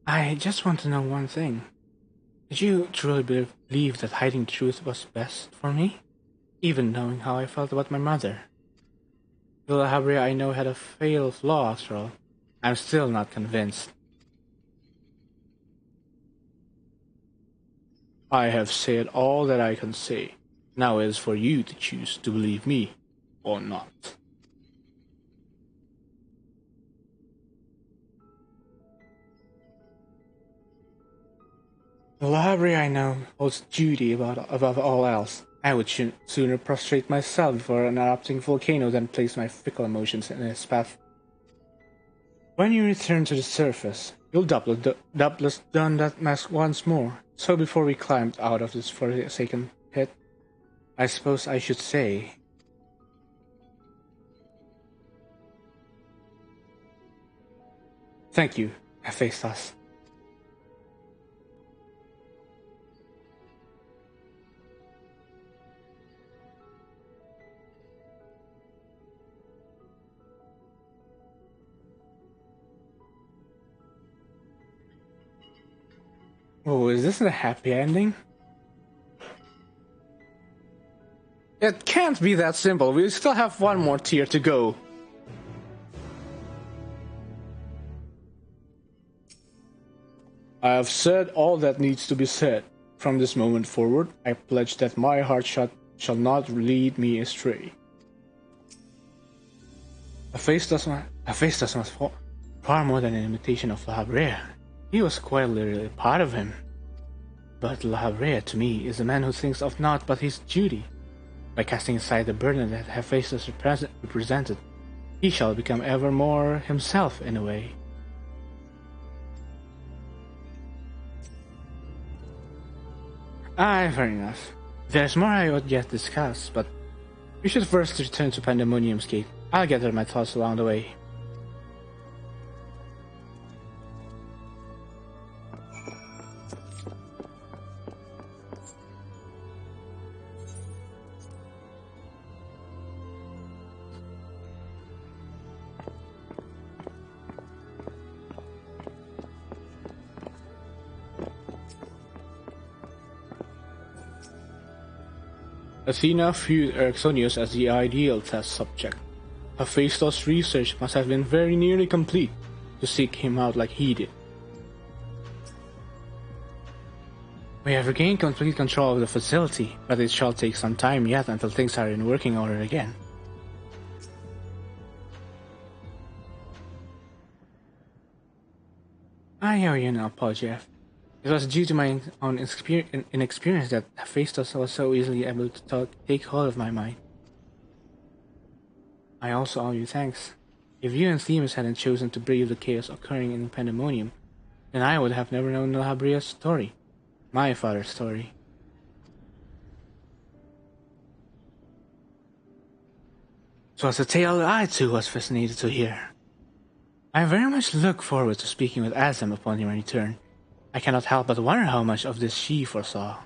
I just want to know one thing. Did you truly believe that hiding the truth was best for me? Even knowing how I felt about my mother? The La Habrea I know had a fatal flaw after all. I'm still not convinced. I have said all that I can say. Now it is for you to choose to believe me or not. The library I know holds duty above all else. I would sooner prostrate myself before an erupting volcano than place my fickle emotions in its path. When you return to the surface, you'll doubtless don that mask once more. So before we climbed out of this forsaken pit, I suppose I should say, thank you, Hephaestus. Oh, is this a happy ending? It can't be that simple. We still have one more tier to go. I have said all that needs to be said. From this moment forward, I pledge that my heart shall not lead me astray. Hephaestus was far more than an imitation of La Habrea. He was quite literally part of him. But La Habrea, to me, is a man who thinks of naught but his duty. By casting aside the burden that Hephaestus represented, he shall become ever more himself in a way. Aye, fair enough. There's more I would yet discuss, but we should first return to Pandemonium's Gate. I'll gather my thoughts along the way. Athena viewed Ericsonius as the ideal test subject. Hephaestus' research must have been very nearly complete to seek him out like he did. We have regained complete control of the facility, but it shall take some time yet until things are in working order again. I hear you now, Paul Jeff. It was due to my own inexperience that Hephaestus was so easily able to take hold of my mind. I also owe you thanks. If you and Themis hadn't chosen to brave the chaos occurring in Pandemonium, then I would have never known La Habrea's story. My father's story. It was a tale I too was fascinated to hear. I very much look forward to speaking with Azam upon your return. I cannot help but wonder how much of this she foresaw.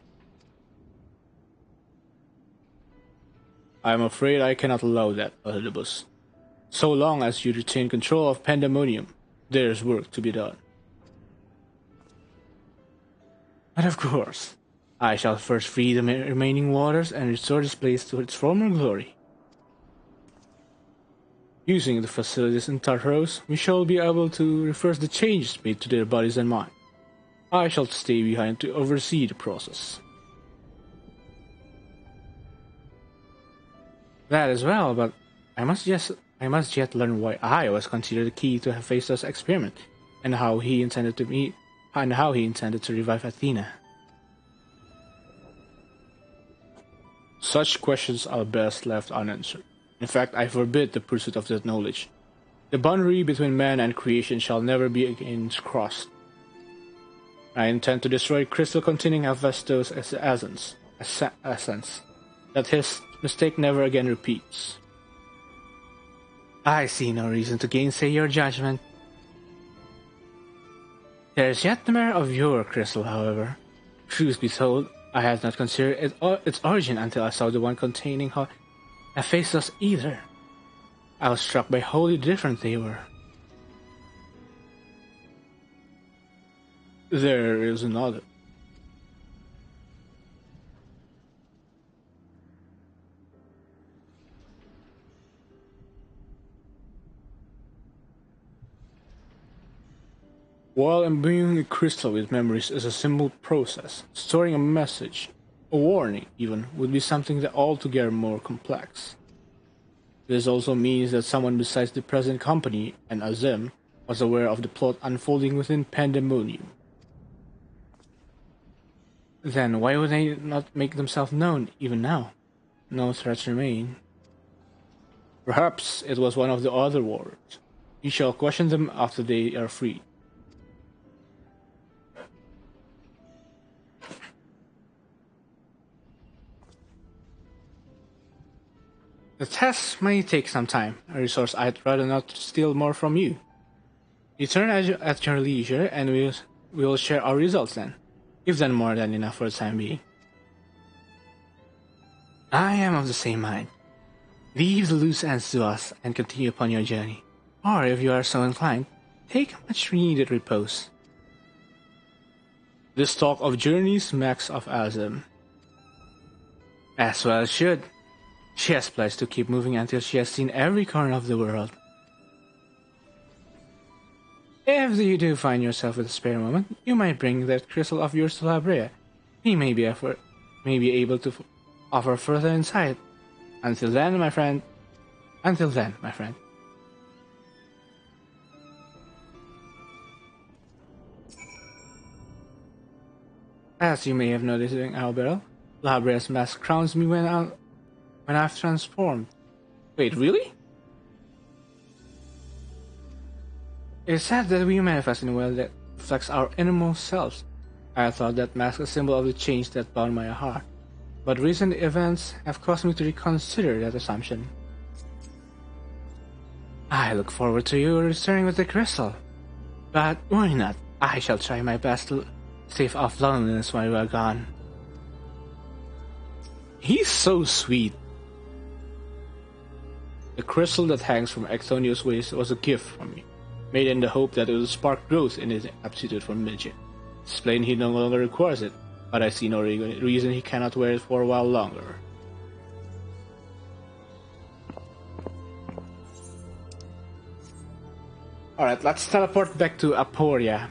I am afraid I cannot allow that, Oedipus. So long as you retain control of Pandemonium, there is work to be done. But of course, I shall first free the remaining waters and restore this place to its former glory. Using the facilities in Tartaros, we shall be able to reverse the changes made to their bodies and mind. I shall stay behind to oversee the process. That as well, but I must yet learn why I was considered the key to Hephaestus' experiment, and how he intended to revive Athena. Such questions are best left unanswered. In fact, I forbid the pursuit of that knowledge. The boundary between man and creation shall never be again crossed. I intend to destroy crystal containing Hephaestus' essence, that his mistake never again repeats. I see no reason to gainsay your judgment. There is yet the matter of your crystal, however. Truth be told, I had not considered its origin until I saw the one containing Hephaestus either. I was struck by how wholly different they were. There is another. While imbuing a crystal with memories is a simple process, storing a message, a warning even, would be something that altogether more complex. This also means that someone besides the present company and Azem was aware of the plot unfolding within Pandemonium. Then why would they not make themselves known even now? No threats remain. Perhaps it was one of the other warriors. We shall question them after they are freed. The test may take some time, a resource I'd rather not steal more from you. Return at your leisure and we'll share our results then. You've done more than enough for the time being. I am of the same mind. Leave the loose ends to us and continue upon your journey. Or if you are so inclined, take a much needed repose. This talk of journeys smacks of Azem. As well it should. She has pledged to keep moving until she has seen every corner of the world. If you do find yourself with a spare moment, you might bring that crystal of yours to Labrea. He may be able to offer further insight. Until then, my friend. As you may have noticed in Albero, Labrea's mask crowns me when I've transformed. Wait, really? It's said that we manifest in a way that reflects our innermost selves. I thought that mask a symbol of the change that bound my heart, but recent events have caused me to reconsider that assumption. I look forward to you returning with the crystal, but worry not, I shall try my best to stave off loneliness while you are gone. He's so sweet. The crystal that hangs from Antonio's waist was a gift from me, made in the hope that it would spark growth in his aptitude for magic. It's plain he no longer requires it, but I see no reason he cannot wear it for a while longer. Alright, let's teleport back to Aporia.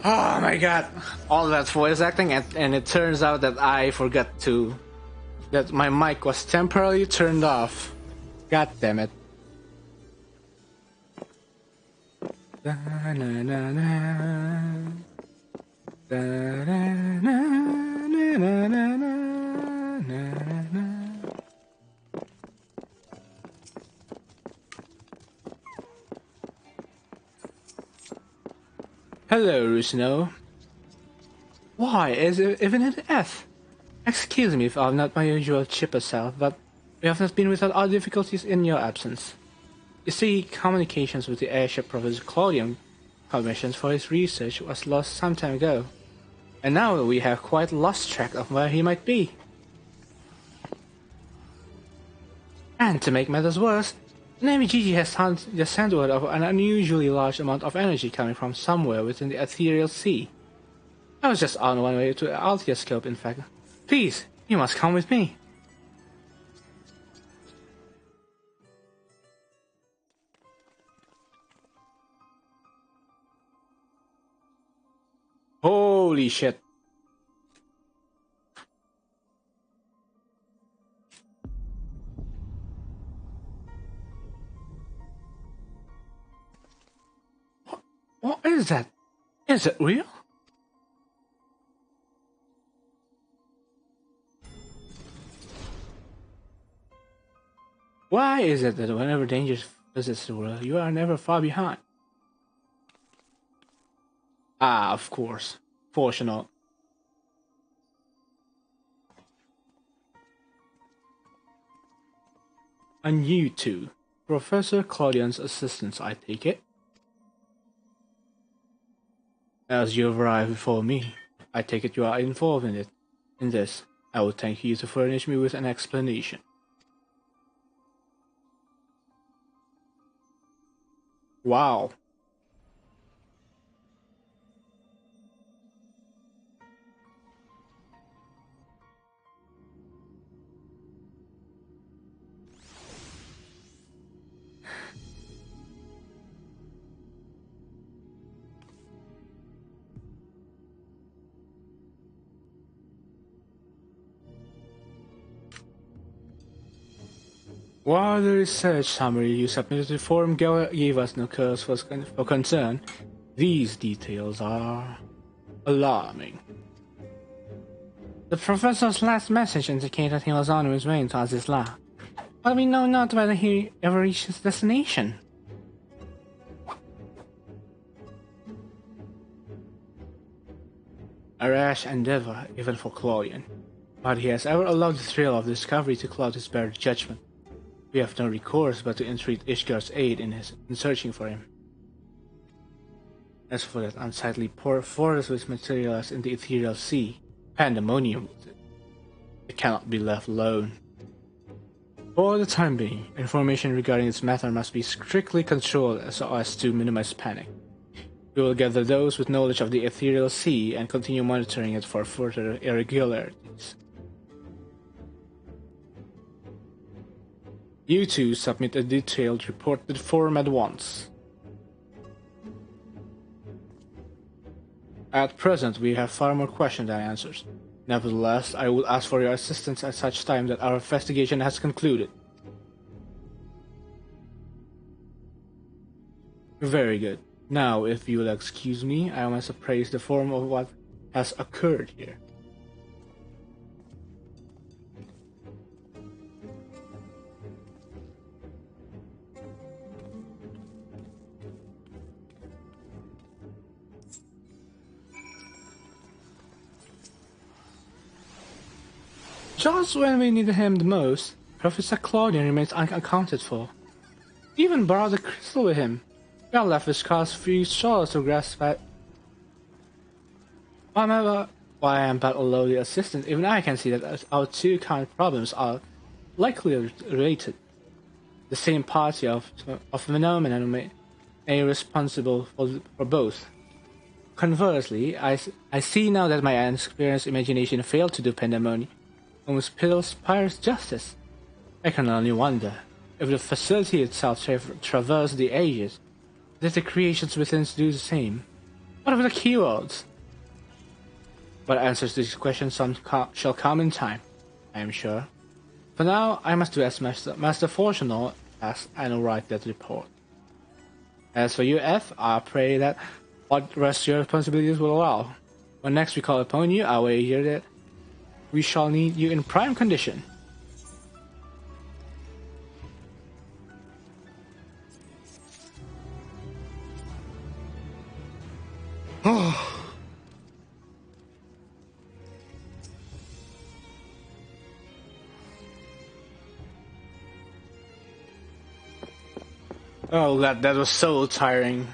Oh my god, all that voice acting and it turns out that I forgot that my mic was temporarily turned off. God damn it. Da, na, na, na. Da, na, na, na, na, na, na, na. Hello, Rusno. Why, is it even an F? Excuse me if I'm not my usual chipper self, but We have not been without our difficulties in your absence. You see, communications with the airship Professor Claudian commissioned for his research was lost some time ago, and now we have quite lost track of where he might be. And to make matters worse, the Navy GG has just sent word of an unusually large amount of energy coming from somewhere within the ethereal sea. I was just on my way to Altiascope, in fact. Please, you must come with me. Holy shit. What is that? Is it real? Why is it that whenever danger visits the world, you are never far behind? Ah, of course. Fortunate. And you too. Professor Claudian's assistants, I take it? As you have arrived before me, I take it you are involved in it. In this, I would thank you to furnish me with an explanation. Wow. While the research summary you submitted to the forum gave us no cause for concern, these details are alarming. The professor's last message indicated he was on his way to Azizla, but we know not whether he ever reached his destination. A rash endeavor, even for Claudian, but he has ever allowed the thrill of discovery to cloud his better judgment. We have no recourse but to entreat Ishgar's aid in searching for him. As for that unsightly forest which materialized in the ethereal sea, pandemonium with it. It cannot be left alone. For the time being, information regarding its matter must be strictly controlled so as to minimize panic. We will gather those with knowledge of the ethereal sea and continue monitoring it for further irregularities. You two submit a detailed report to the forum at once. At present, we have far more questions than answers. Nevertheless, I will ask for your assistance at such time that our investigation has concluded. Very good. Now, if you will excuse me, I must appraise the form of what has occurred here. Just when we needed him the most, Professor Claudian remains unaccounted for. He even borrowed the crystal with him. We are left with scarce few straws to grasp at. Why I am but a lowly assistant, even I can see that our two current problems are likely related. The same party of phenomena may be responsible for both. Conversely, I see now that my inexperienced imagination failed to do pandemonium. Almost inspires justice. I can only wonder if the facility itself traversed the ages, did the creations within do the same? What are the keywords? But answers to these questions shall come in time, I am sure. For now, I must do as Master Fortunal asks and write that report. As for you, F, I pray that what rest your responsibilities will allow. When next we call upon you, I will hear that we shall need you in prime condition. Oh god, that was so tiring.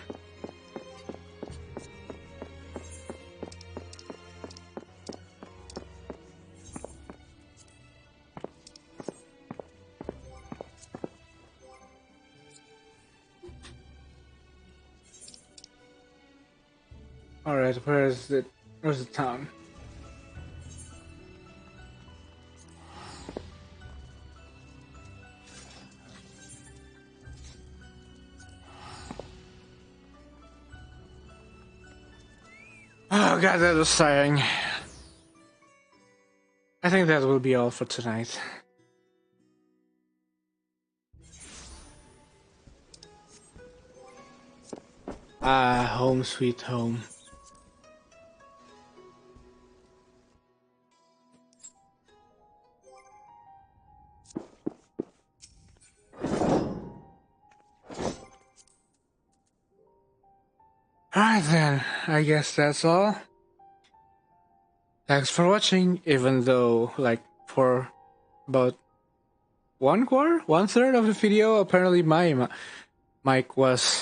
Alright, where's the town? Oh god, that was tiring. I think that will be all for tonight. Ah, home sweet home. Alright then, I guess that's all. Thanks for watching, even though, like, for about 1/4, 1/3 of the video, apparently my mic was